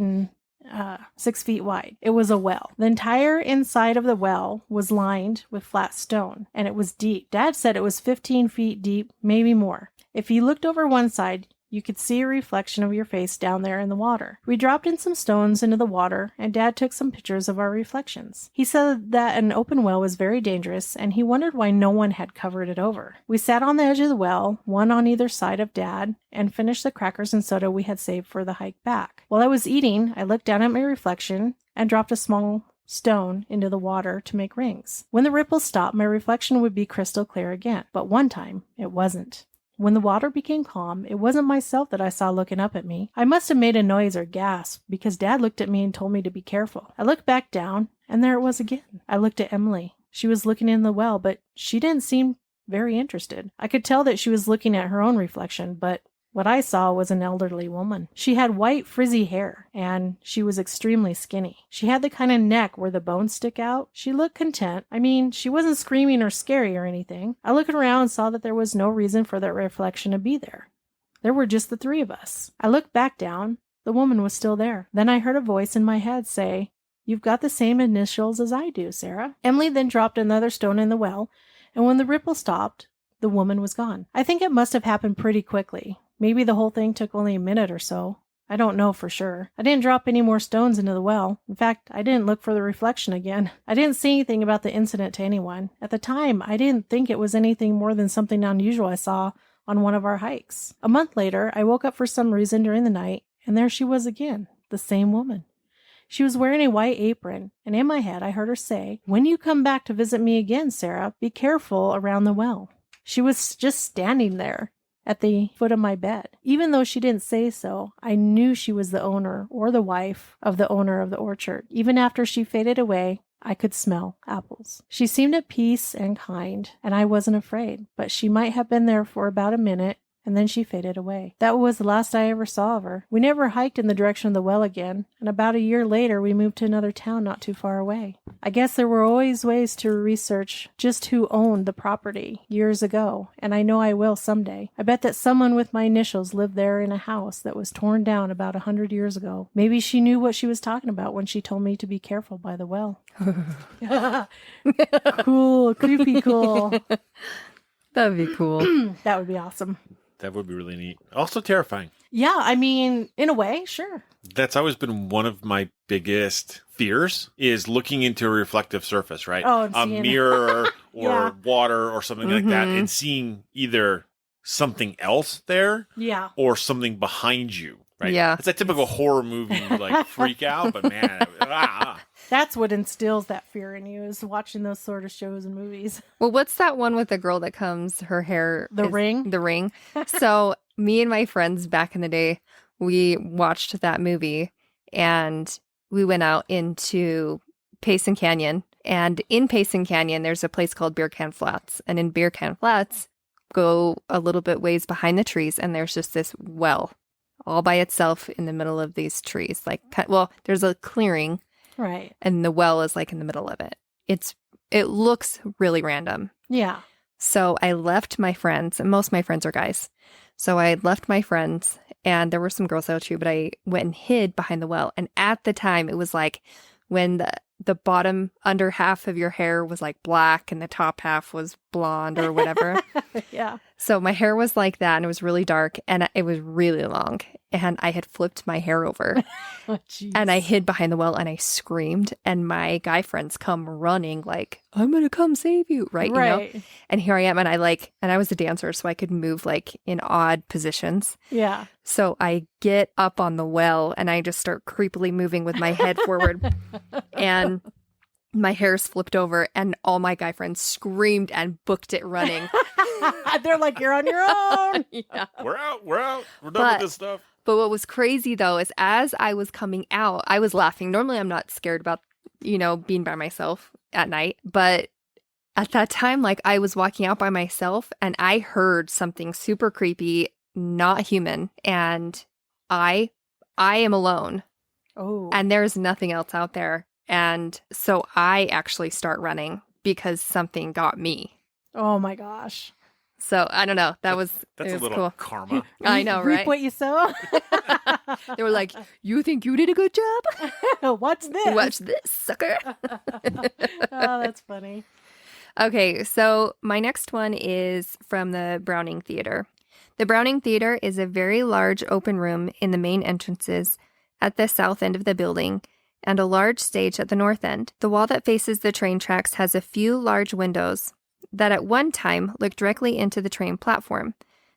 [SPEAKER 2] 6 feet wide. It was a well. The entire inside of the well was lined with flat stone, and it was deep. Dad said it was 15 feet deep, maybe more. If you looked over one side, you could see a reflection of your face down there in the water. We dropped in some stones into the water, and Dad took some pictures of our reflections. He said that an open well was very dangerous, and he wondered why no one had covered it over. We sat on the edge of the well, one on either side of Dad, and finished the crackers and soda we had saved for the hike back. While I was eating, I looked down at my reflection and dropped a small stone into the water to make rings. When the ripples stopped, my reflection would be crystal clear again, but one time it wasn't. When the water became calm, it wasn't myself that I saw looking up at me. I must have made a noise or gasp because Dad looked at me and told me to be careful. I looked back down, and there it was again. I looked at Emily. She was looking in the well, but she didn't seem very interested. I could tell that she was looking at her own reflection, but what I saw was an elderly woman. She had white frizzy hair, and she was extremely skinny. She had the kind of neck where the bones stick out. She looked content. I mean, she wasn't screaming or scary or anything. I looked around and saw that there was no reason for that reflection to be there. There were just the three of us. I looked back down. The woman was still there. Then I heard a voice in my head say, "You've got the same initials as I do, Sarah." Emily then dropped another stone in the well, and when the ripple stopped, the woman was gone. I think it must have happened pretty quickly. Maybe the whole thing took only a minute or so. I don't know for sure. I didn't drop any more stones into the well. In fact, I didn't look for the reflection again. I didn't say anything about the incident to anyone. At the time, I didn't think it was anything more than something unusual I saw on one of our hikes. A month later, I woke up for some reason during the night, and there she was again, the same woman. She was wearing a white apron, and in my head I heard her say, "When you come back to visit me again, Sarah, be careful around the well." She was just standing there at the foot of my bed. Even though she didn't say so, I knew she was the owner or the wife of the owner of the orchard. Even after she faded away, I could smell apples. She seemed at peace and kind, and I wasn't afraid, but she might have been there for about a minute, and then she faded away. That was the last I ever saw of her. We never hiked in the direction of the well again, and about a year later we moved to another town not too far away. I guess there were always ways to research just who owned the property years ago, and I know I will someday. I bet that someone with my initials lived there in a house that was torn down about 100 years ago. Maybe she knew what she was talking about when she told me to be careful by the well. Cool, creepy cool.
[SPEAKER 3] That'd be cool.
[SPEAKER 2] That would be awesome.
[SPEAKER 1] That would be really neat. Also terrifying.
[SPEAKER 2] Yeah, I mean, in a way, sure.
[SPEAKER 1] That's always been one of my biggest fears is looking into a reflective surface, right?
[SPEAKER 2] Oh, and
[SPEAKER 1] a
[SPEAKER 2] seeing-
[SPEAKER 1] mirror or
[SPEAKER 2] Yeah.
[SPEAKER 1] water or something like that, and seeing either something else there
[SPEAKER 2] Yeah.
[SPEAKER 1] or something behind you, right?
[SPEAKER 3] Yeah.
[SPEAKER 1] It's a typical horror movie, like freak out, but man,
[SPEAKER 2] That's what instills that fear in you, is watching those sort of shows and movies.
[SPEAKER 3] Well, what's that one with the girl that comes, her hair...
[SPEAKER 2] The Ring?
[SPEAKER 3] The Ring. So me and my friends back in the day, we watched that movie and we went out into Payson Canyon. And in Payson Canyon, there's a place called Beer Can Flats. And in Beer Can Flats, go a little bit ways behind the trees and there's just this well all by itself in the middle of these trees. Like, well, there's a clearing.
[SPEAKER 2] Right.
[SPEAKER 3] And the well is like in the middle of it. It looks really random.
[SPEAKER 2] Yeah.
[SPEAKER 3] So I left my friends, and most of my friends are guys. So I left my friends, and there were some girls there too, but I went and hid behind the well. And at the time, it was like when the bottom under half of your hair was like black and the top half was blonde or whatever.
[SPEAKER 2] Yeah.
[SPEAKER 3] So my hair was like that, and it was really dark, and it was really long, and I had flipped my hair over,
[SPEAKER 2] Oh, jeez.
[SPEAKER 3] and I hid behind the well, and I screamed, and my guy friends come running like, I'm going to come save you, right? You know?
[SPEAKER 2] Right.
[SPEAKER 3] And here I am, and I was a dancer, so I could move like in odd positions.
[SPEAKER 2] Yeah.
[SPEAKER 3] So I get up on the well, and I just start creepily moving with my head forward, and my hair's flipped over, and all my guy friends screamed and booked it running.
[SPEAKER 2] They're like, you're on your own.
[SPEAKER 3] Yeah.
[SPEAKER 1] We're out. We're done
[SPEAKER 3] But-
[SPEAKER 1] with this stuff.
[SPEAKER 3] But what was crazy though is as I was coming out, I was laughing. Normally I'm not scared about, being by myself at night. But at that time, like I was walking out by myself and I heard something super creepy, not human. And I am alone
[SPEAKER 2] Oh.
[SPEAKER 3] and there's nothing else out there. And so I actually start running because something got me.
[SPEAKER 2] Oh my gosh.
[SPEAKER 3] So I don't know. That's
[SPEAKER 1] That's
[SPEAKER 3] it
[SPEAKER 1] a
[SPEAKER 3] was
[SPEAKER 1] little
[SPEAKER 3] cool.
[SPEAKER 1] karma.
[SPEAKER 3] I know,
[SPEAKER 2] Reap
[SPEAKER 3] right?
[SPEAKER 2] what you sow.
[SPEAKER 3] They were like, "You think you did a good job?
[SPEAKER 2] What's this?
[SPEAKER 3] Watch this, sucker."
[SPEAKER 2] Oh, that's funny.
[SPEAKER 3] Okay, so my next one is from the Browning Theater. The Browning Theater is a very large open room in the main entrances at the south end of the building and a large stage at the north end. The wall that faces the train tracks has a few large windows that at one time looked directly into the train platform.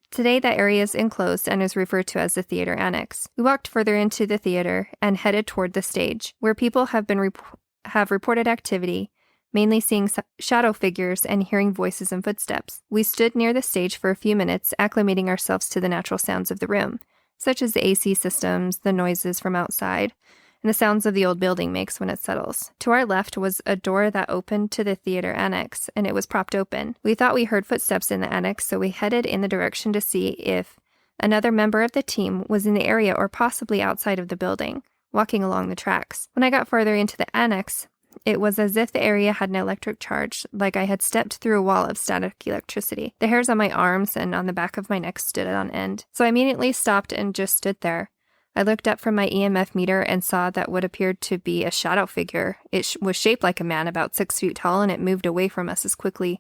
[SPEAKER 3] Today, that area is enclosed and is referred to as the theater annex. We walked further into the theater and headed toward the stage, where people have reported activity, mainly seeing shadow figures and hearing voices and footsteps. We stood near the stage for a few minutes, acclimating ourselves to the natural sounds of the room, such as the AC systems, the noises from outside, and the sounds of the old building makes when it settles. To our left was a door that opened to the theater annex, and it was propped open. We thought we heard footsteps in the annex, so we headed in the direction to see if another member of the team was in the area or possibly outside of the building, walking along the tracks. When I got farther into the annex, it was as if the area had an electric charge, like I had stepped through a wall of static electricity. The hairs on my arms and on the back of my neck stood on end, so I immediately stopped and just stood there. I looked up from my EMF meter and saw that what appeared to be a shadow figure. It was shaped like a man, about 6 feet tall, and it moved away from us as quickly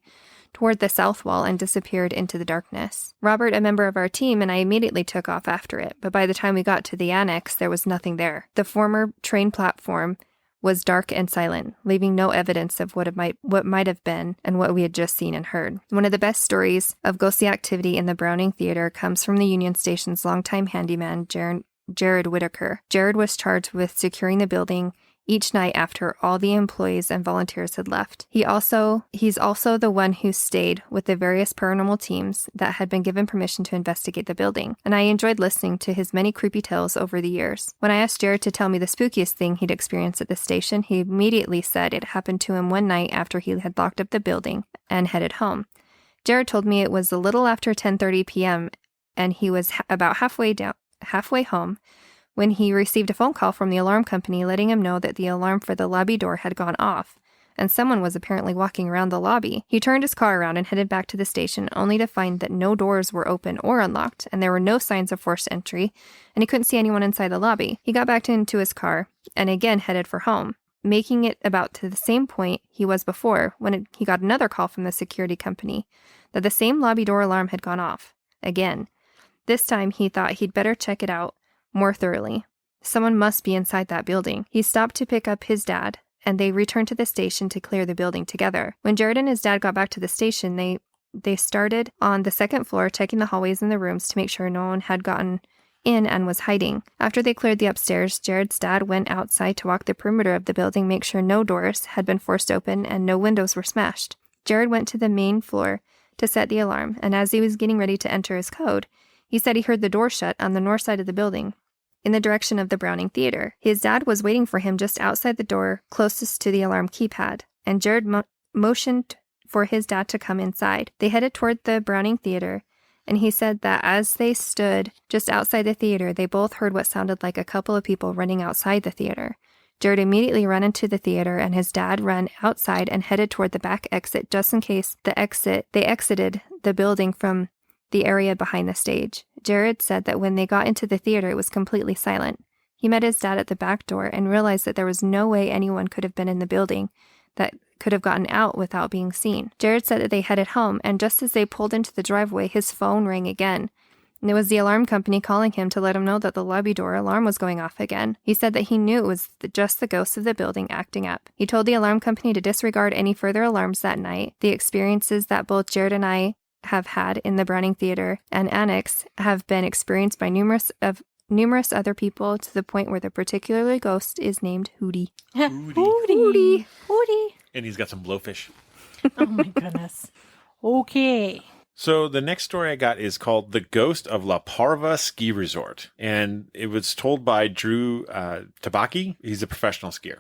[SPEAKER 3] toward the south wall and disappeared into the darkness. Robert, a member of our team, and I immediately took off after it, but by the time we got to the annex, there was nothing there. The former train platform was dark and silent, leaving no evidence of what might have been and what we had just seen and heard. One of the best stories of ghostly activity in the Browning Theater comes from the Union Station's longtime handyman, Jared Whitaker. Jared was charged with securing the building each night after all the employees and volunteers had left. He's also the one who stayed with the various paranormal teams that had been given permission to investigate the building, and I enjoyed listening to his many creepy tales over the years. When I asked Jared to tell me the spookiest thing he'd experienced at the station, he immediately said it happened to him one night after he had locked up the building and headed home. Jared told me it was a little after 10:30 p.m. and he was about halfway home when he received a phone call from the alarm company letting him know that the alarm for the lobby door had gone off, and someone was apparently walking around the lobby. He turned his car around and headed back to the station, only to find that no doors were open or unlocked, and there were no signs of forced entry, and he couldn't see anyone inside the lobby. He got back into his car and again headed for home, making it about to the same point he was before when he got another call from the security company that the same lobby door alarm had gone off again. This time, he thought he'd better check it out more thoroughly. Someone must be inside that building. He stopped to pick up his dad, and they returned to the station to clear the building together. When Jared and his dad got back to the station, they started on the second floor, checking the hallways and the rooms to make sure no one had gotten in and was hiding. After they cleared the upstairs, Jared's dad went outside to walk the perimeter of the building, make sure no doors had been forced open and no windows were smashed. Jared went to the main floor to set the alarm, and as he was getting ready to enter his code, he said he heard the door shut on the north side of the building, in the direction of the Browning Theater. His dad was waiting for him just outside the door closest to the alarm keypad, and Jared motioned for his dad to come inside. They headed toward the Browning Theater, and he said that as they stood just outside the theater, they both heard what sounded like a couple of people running outside the theater. Jared immediately ran into the theater, and his dad ran outside and headed toward the back exit just in case they exited the building from the area behind the stage. Jared said that when they got into the theater, it was completely silent. He met his dad at the back door and realized that there was no way anyone could have been in the building that could have gotten out without being seen. Jared said that they headed home, and just as they pulled into the driveway, his phone rang again. And it was the alarm company calling him to let him know that the lobby door alarm was going off again. He said that he knew it was just the ghosts of the building acting up. He told the alarm company to disregard any further alarms that night. The experiences that both Jared and I have had in the Browning Theater and Annex have been experienced by numerous other people, to the point where the particular ghost is named Hootie.
[SPEAKER 2] Hootie. Hootie.
[SPEAKER 1] And he's got some blowfish.
[SPEAKER 2] Oh my goodness. Okay.
[SPEAKER 1] So the next story I got is called The Ghost of La Parva Ski Resort. And it was told by Drew Tabaki. He's a professional skier.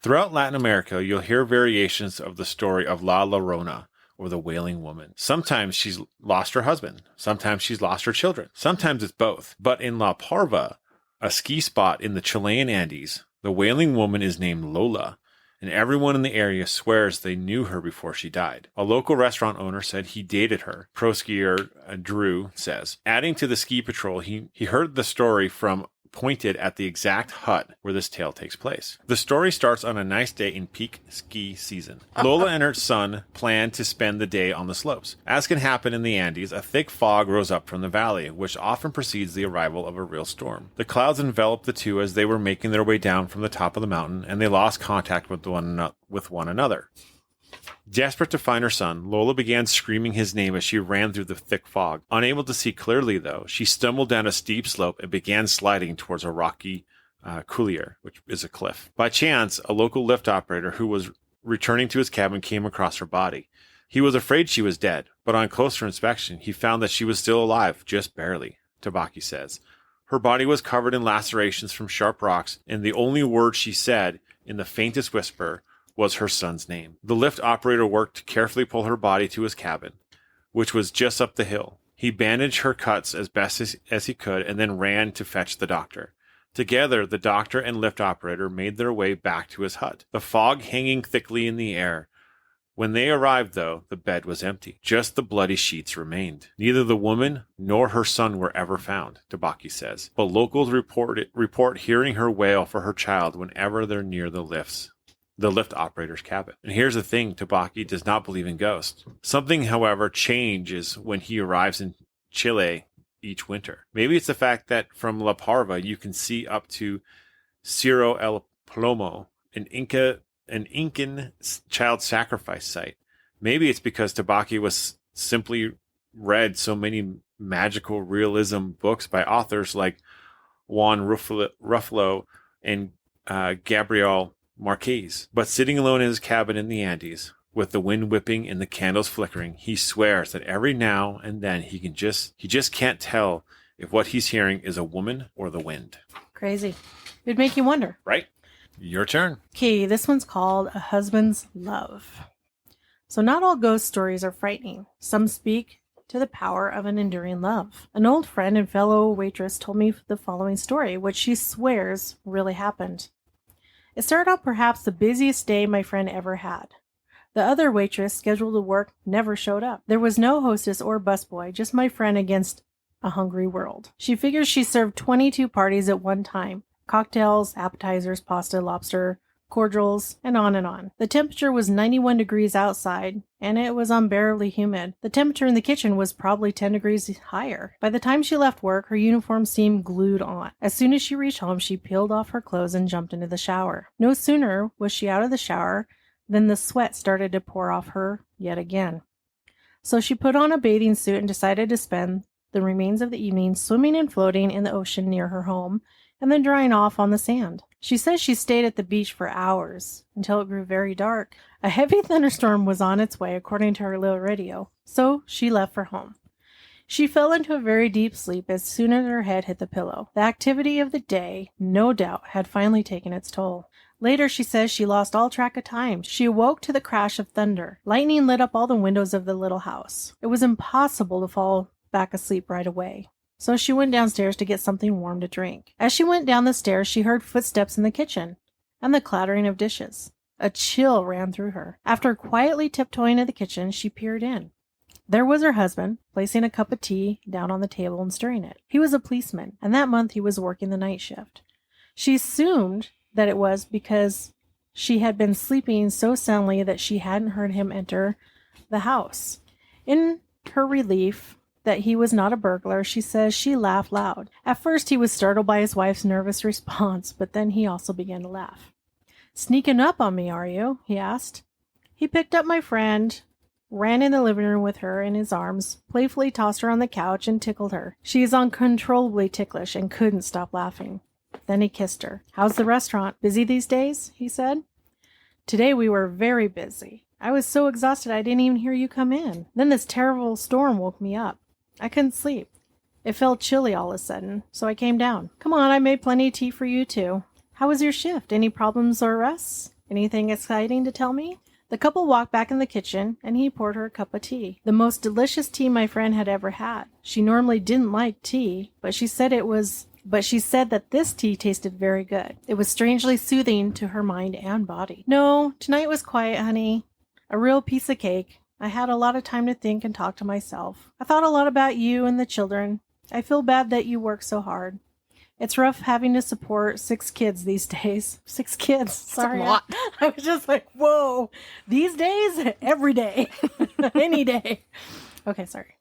[SPEAKER 1] Throughout Latin America, you'll hear variations of the story of La Llorona, or the Wailing Woman. Sometimes she's lost her husband. Sometimes she's lost her children. Sometimes it's both. But in La Parva, a ski spot in the Chilean Andes, the Wailing Woman is named Lola, and everyone in the area swears they knew her before she died. A local restaurant owner said he dated her. Pro skier Drew says. Adding to the ski patrol, he heard the story from pointed at the exact hut where this tale takes place. The story starts on a nice day in peak ski season. Lola and her son planned to spend the day on the slopes. As can happen in the Andes, a thick fog rose up from the valley, which often precedes the arrival of a real storm. The clouds enveloped the two as they were making their way down from the top of the mountain, and they lost contact with one another. Desperate to find her son, Lola began screaming his name as she ran through the thick fog. Unable to see clearly, though, she stumbled down a steep slope and began sliding towards a rocky couloir, which is a cliff. By chance, a local lift operator who was returning to his cabin came across her body. He was afraid she was dead, but on closer inspection, he found that she was still alive, just barely, Tabaki says. Her body was covered in lacerations from sharp rocks, and the only word she said, in the faintest whisper, was her son's name. The lift operator worked to carefully pull her body to his cabin, which was just up the hill. He bandaged her cuts as best as he could and then ran to fetch the doctor. Together, the doctor and lift operator made their way back to his hut, the fog hanging thickly in the air. When they arrived, though, the bed was empty. Just the bloody sheets remained. Neither the woman nor her son were ever found, Tabaki says, but locals report hearing her wail for her child whenever they're near the lift operator's cabin. And here's the thing, Tabaki does not believe in ghosts. Something, however, changes when he arrives in Chile each winter. Maybe it's the fact that from La Parva you can see up to Cerro El Plomo, an Incan child sacrifice site. Maybe it's because Tabaki was simply read so many magical realism books by authors like Juan Ruffalo and Gabriel Marquez. But sitting alone in his cabin in the Andes, with the wind whipping and the candles flickering, he swears that every now and then he just can't tell if what he's hearing is a woman or the wind.
[SPEAKER 2] Crazy. It'd make you wonder.
[SPEAKER 1] Right? Your turn.
[SPEAKER 2] Okay, this one's called A Husband's Love. So not all ghost stories are frightening. Some speak to the power of an enduring love. An old friend and fellow waitress told me the following story, which she swears really happened. It started out perhaps the busiest day my friend ever had. The other waitress scheduled to work never showed up. There was no hostess or busboy, just my friend against a hungry world. She figures she served 22 parties at one time. Cocktails, appetizers, pasta, lobster, cordials, and on and on. The temperature was 91 degrees outside, and it was unbearably humid. The temperature in the kitchen was probably 10 degrees higher. By the time she left work, her uniform seemed glued on. As soon as she reached home, she peeled off her clothes and jumped into the shower. No sooner was she out of the shower than the sweat started to pour off her yet again. So she put on a bathing suit and decided to spend the remains of the evening swimming and floating in the ocean near her home, and then drying off on the sand. She says she stayed at the beach for hours, until it grew very dark. A heavy thunderstorm was on its way, according to her little radio, so she left for home. She fell into a very deep sleep as soon as her head hit the pillow. The activity of the day, no doubt, had finally taken its toll. Later, she says she lost all track of time. She awoke to the crash of thunder. Lightning lit up all the windows of the little house. It was impossible to fall back asleep right away. So she went downstairs to get something warm to drink. As she went down the stairs, she heard footsteps in the kitchen and the clattering of dishes. A chill ran through her. After quietly tiptoeing to the kitchen, she peered in. There was her husband, placing a cup of tea down on the table and stirring it. He was a policeman, and that month he was working the night shift. She assumed that it was because she had been sleeping so soundly that she hadn't heard him enter the house. In her relief that he was not a burglar, she says she laughed loud. At first, he was startled by his wife's nervous response, but then he also began to laugh. "Sneaking up on me, are you?" he asked. He picked up my friend, ran in the living room with her in his arms, playfully tossed her on the couch, and tickled her. She is uncontrollably ticklish and couldn't stop laughing. Then he kissed her. "How's the restaurant? Busy these days?" he said. "Today we were very busy. I was so exhausted I didn't even hear you come in. Then this terrible storm woke me up. I couldn't sleep. It felt chilly all of a sudden, so I came down. Come on, I made plenty of tea for you too. How was your shift? Any problems or arrests? Anything exciting to tell me?" The couple walked back in the kitchen, and he poured her a cup of tea. The most delicious tea my friend had ever had. She normally didn't like tea, but she said that this tea tasted very good. It was strangely soothing to her mind and body. "No, tonight was quiet, honey. A real piece of cake. I had a lot of time to think and talk to myself. I thought a lot about you and the children. I feel bad that you work so hard. It's rough having to support 6 kids these days." 6 kids. Sorry.
[SPEAKER 3] a lot.
[SPEAKER 2] I was just like, whoa. These days? Every day. Any day. Okay, sorry.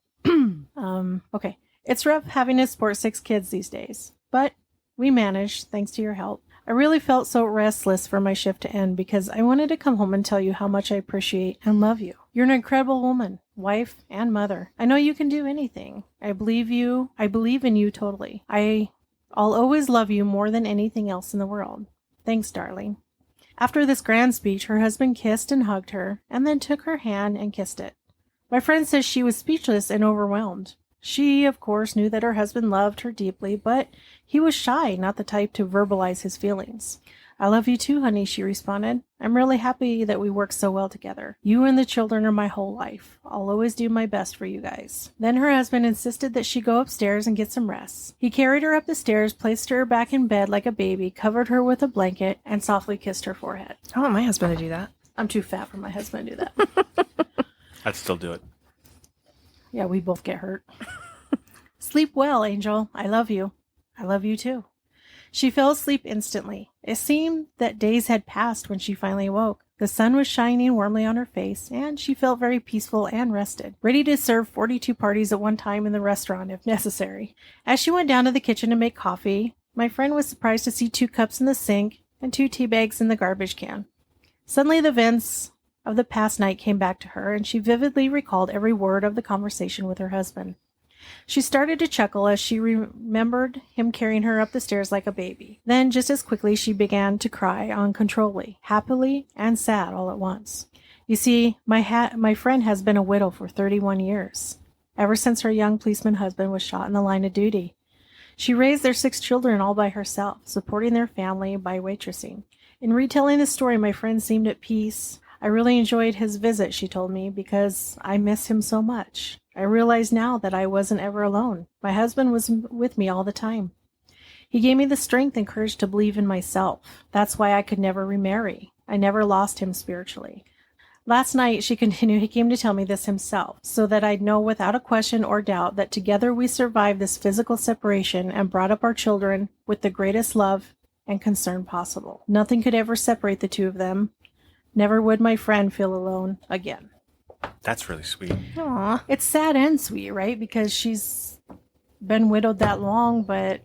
[SPEAKER 2] Okay. "It's rough having to support 6 kids these days. But we managed, thanks to your help. I really felt so restless for my shift to end because I wanted to come home and tell you how much I appreciate and love you. You're an incredible woman, wife, and mother. I know you can do anything. I believe you. I believe in you totally. I'll always love you more than anything else in the world. Thanks, darling." After this grand speech, her husband kissed and hugged her, and then took her hand and kissed it. My friend says she was speechless and overwhelmed. She, of course, knew that her husband loved her deeply, but he was shy, not the type to verbalize his feelings. "I love you too, honey," she responded. "I'm really happy that we work so well together. You and the children are my whole life. I'll always do my best for you guys." Then her husband insisted that she go upstairs and get some rest. He carried her up the stairs, placed her back in bed like a baby, covered her with a blanket, and softly kissed her forehead.
[SPEAKER 3] I want my husband to do that.
[SPEAKER 2] I'm too fat for my husband to do that.
[SPEAKER 1] I'd still do it.
[SPEAKER 2] Yeah, we both get hurt. "Sleep well, Angel. I love you. I love you too." She fell asleep instantly. It seemed that days had passed when she finally awoke. The sun was shining warmly on her face, and she felt very peaceful and rested, ready to serve 42 parties at one time in the restaurant if necessary. As she went down to the kitchen to make coffee, my friend was surprised to see 2 cups in the sink and 2 tea bags in the garbage can. Suddenly the events of the past night came back to her, and she vividly recalled every word of the conversation with her husband. She started to chuckle as she remembered him carrying her up the stairs like a baby. Then, just as quickly, she began to cry uncontrollably, happily and sad all at once. You see, my friend has been a widow for 31 years, ever since her young policeman husband was shot in the line of duty. She raised their 6 children all by herself, supporting their family by waitressing. In retelling the story, my friend seemed at peace. "I really enjoyed his visit," she told me, "because I miss him so much. I realize now that I wasn't ever alone. My husband was with me all the time. He gave me the strength and courage to believe in myself. That's why I could never remarry. I never lost him spiritually. Last night," she continued, "he came to tell me this himself, so that I'd know without a question or doubt that together we survived this physical separation and brought up our children with the greatest love and concern possible. Nothing could ever separate the 2 of them. Never would my friend feel alone again."
[SPEAKER 1] That's really sweet.
[SPEAKER 3] Aw.
[SPEAKER 2] It's sad and sweet, right? Because she's been widowed that long, but,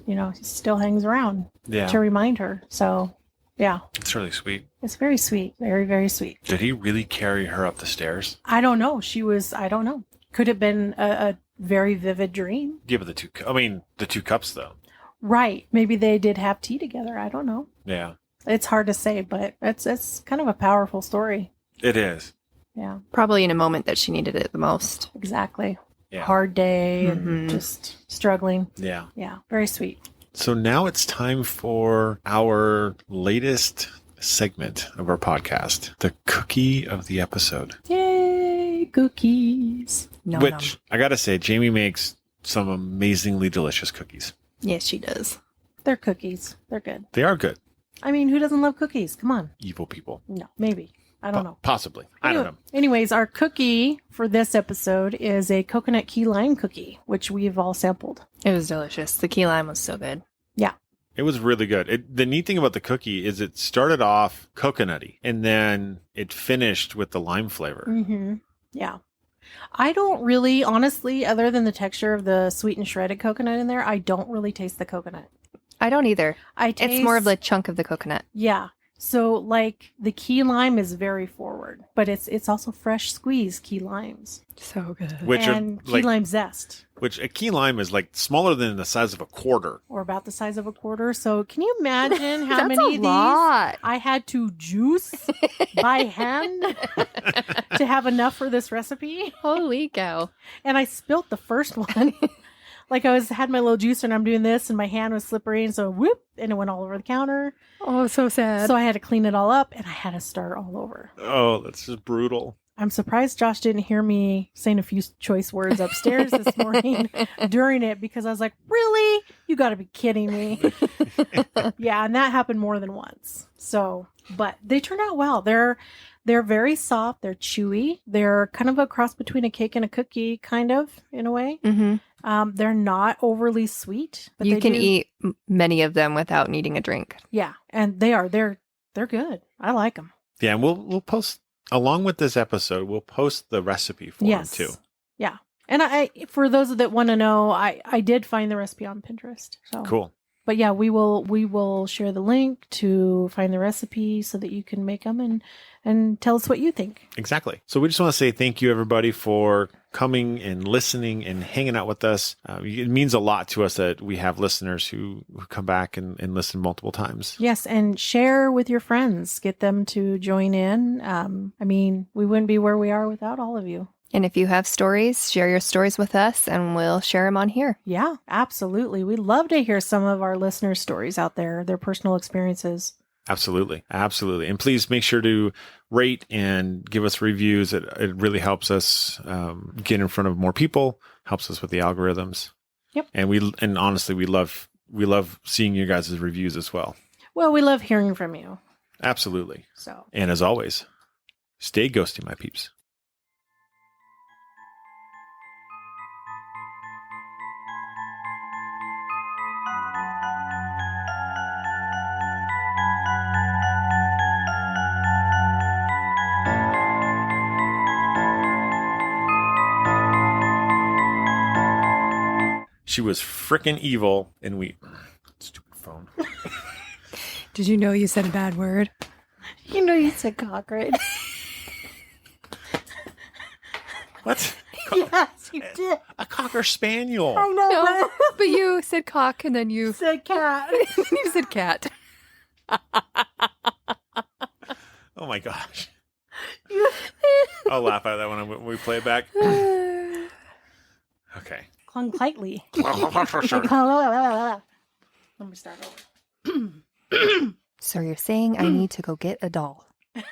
[SPEAKER 2] he still hangs around
[SPEAKER 1] Yeah.
[SPEAKER 2] to remind her. So, yeah,
[SPEAKER 1] It's really sweet.
[SPEAKER 2] it's very sweet. Very, very sweet.
[SPEAKER 1] Did he really carry her up the stairs?
[SPEAKER 2] I don't know. I don't know. Could have been a very vivid dream.
[SPEAKER 1] Yeah, but the 2 cups, though.
[SPEAKER 2] Right. Maybe they did have tea together. I don't know.
[SPEAKER 1] Yeah.
[SPEAKER 2] It's hard to say, but it's kind of a powerful story.
[SPEAKER 1] It is.
[SPEAKER 2] Yeah,
[SPEAKER 3] Probably in a moment that she needed it the most.
[SPEAKER 2] exactly.
[SPEAKER 1] Yeah.
[SPEAKER 2] Hard day and
[SPEAKER 3] Mhm.
[SPEAKER 2] just struggling.
[SPEAKER 1] Yeah.
[SPEAKER 2] Yeah, very sweet.
[SPEAKER 1] So now it's time for our latest segment of our podcast, the cookie of the episode.
[SPEAKER 2] Yay, cookies.
[SPEAKER 3] No,
[SPEAKER 1] Which, I gotta say, Jamie makes some amazingly delicious cookies.
[SPEAKER 3] Yes, she does.
[SPEAKER 2] They're cookies. They're good.
[SPEAKER 1] They are good.
[SPEAKER 2] I mean, who doesn't love cookies? Come on.
[SPEAKER 1] Evil people.
[SPEAKER 2] No, maybe. I don't know.
[SPEAKER 1] Possibly. I don't know.
[SPEAKER 2] Anyways, our cookie for this episode is a coconut key lime cookie, which we've all sampled.
[SPEAKER 3] It was delicious. The key lime was so good.
[SPEAKER 2] Yeah.
[SPEAKER 1] It was really good. The neat thing about the cookie is it started off coconutty and then it finished with the lime flavor.
[SPEAKER 2] Mm-hmm. Yeah. I don't really, honestly, other than the texture of the sweet and shredded coconut in there, I don't really taste the coconut.
[SPEAKER 3] I don't either.
[SPEAKER 2] I taste,
[SPEAKER 3] It's more of the chunk of the coconut.
[SPEAKER 2] Yeah. So like the key lime is very forward, but it's also fresh squeezed key limes.
[SPEAKER 3] So good.
[SPEAKER 1] Which
[SPEAKER 2] and
[SPEAKER 1] are
[SPEAKER 2] key
[SPEAKER 1] like,
[SPEAKER 2] lime zest.
[SPEAKER 1] which a key lime is like smaller than the size of a quarter.
[SPEAKER 2] Or about the size of a quarter. So can you imagine how
[SPEAKER 3] That's
[SPEAKER 2] many
[SPEAKER 3] a
[SPEAKER 2] of these
[SPEAKER 3] lot.
[SPEAKER 2] I had to juice by hand to have enough for this recipe?
[SPEAKER 3] Holy cow.
[SPEAKER 2] And I spilt the first one. Like had my little juicer and I'm doing this and my hand was slippery and so whoop and it went all over the counter.
[SPEAKER 3] Oh, so sad.
[SPEAKER 2] So I had to clean it all up and I had to start all over.
[SPEAKER 1] Oh, that's just brutal.
[SPEAKER 2] I'm surprised Josh didn't hear me saying a few choice words upstairs this morning during it because I was like, really? You got to be kidding me. Yeah, and that happened more than once. So, but they turned out well. They're very soft. They're chewy. They're kind of a cross between a cake and a cookie, kind of, in a way.
[SPEAKER 3] Mm-hmm.
[SPEAKER 2] They're not overly sweet. But
[SPEAKER 3] You
[SPEAKER 2] they
[SPEAKER 3] can
[SPEAKER 2] do-
[SPEAKER 3] eat many of them without needing a drink.
[SPEAKER 2] Yeah, and they're good. I like them.
[SPEAKER 1] Yeah, and we'll post along with this episode. We'll post the recipe for them too.
[SPEAKER 2] Yeah. And I for those that want to know, I did find the recipe on Pinterest. So
[SPEAKER 1] Cool.
[SPEAKER 2] But yeah, we will share the link to find the recipe so that you can make them and tell us what you think.
[SPEAKER 1] Exactly. So we just want to say thank you, everybody, for coming and listening and hanging out with us. It means a lot to us that we have listeners who come back and listen multiple times.
[SPEAKER 2] Yes, and share with your friends. Get them to join in. I mean, we wouldn't be where we are without all of you.
[SPEAKER 3] And if you have stories, share your stories with us and we'll share them on here.
[SPEAKER 2] Yeah, absolutely. We'd love to hear some of our listeners' stories out there, their personal experiences.
[SPEAKER 1] Absolutely. Absolutely. And please make sure to rate and give us reviews. It really helps us get in front of more people, helps us with the algorithms.
[SPEAKER 2] Yep.
[SPEAKER 1] And honestly, we love seeing you guys' reviews as well.
[SPEAKER 2] Well, we love hearing from you.
[SPEAKER 1] Absolutely.
[SPEAKER 2] So
[SPEAKER 1] And as always, stay ghosty, my peeps. She was frickin' evil, and stupid phone.
[SPEAKER 3] Did you know you said a bad word?
[SPEAKER 2] you know you said cockroach.
[SPEAKER 1] What?
[SPEAKER 2] Yes, you did.
[SPEAKER 1] A cocker spaniel.
[SPEAKER 2] I know.
[SPEAKER 3] No, but you said cock and then you
[SPEAKER 2] said cat.
[SPEAKER 3] you said cat.
[SPEAKER 1] Oh my gosh. I'll laugh at that when we play it back. Okay.
[SPEAKER 2] Clung tightly.
[SPEAKER 1] Sure.
[SPEAKER 2] Let me start over.
[SPEAKER 3] So you're saying I need to go get a doll. That's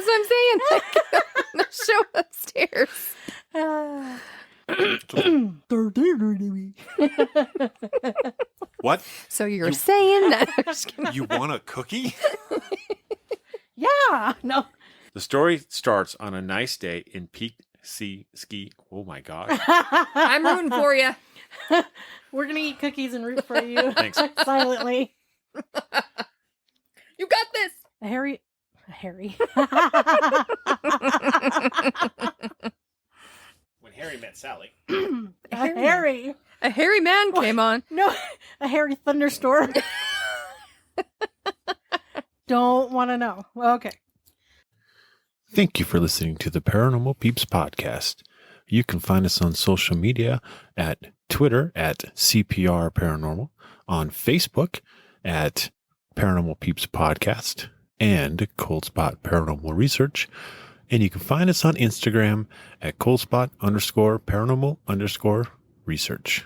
[SPEAKER 3] what I'm saying. The show upstairs.
[SPEAKER 1] What?
[SPEAKER 3] So you're saying that? I'm just kidding.
[SPEAKER 1] You want a cookie?
[SPEAKER 2] Yeah. No.
[SPEAKER 1] The story starts on a nice day in Peak Ski. Oh my gosh.
[SPEAKER 3] I'm rooting for you.
[SPEAKER 2] We're gonna eat cookies and root for you.
[SPEAKER 1] Thanks.
[SPEAKER 2] Silently.
[SPEAKER 3] You got this.
[SPEAKER 2] A Harry.
[SPEAKER 1] When Harry met Sally.
[SPEAKER 2] A Harry.
[SPEAKER 3] A hairy man came on.
[SPEAKER 2] No, a Harry thunderstorm. Don't want to know. Okay.
[SPEAKER 1] Thank you for listening to the Paranormal Peeps podcast. You can find us on social media at Twitter at CPR Paranormal, on Facebook at Paranormal Peeps Podcast and Cold Spot Paranormal Research. And you can find us on Instagram at coldspot_paranormal_research.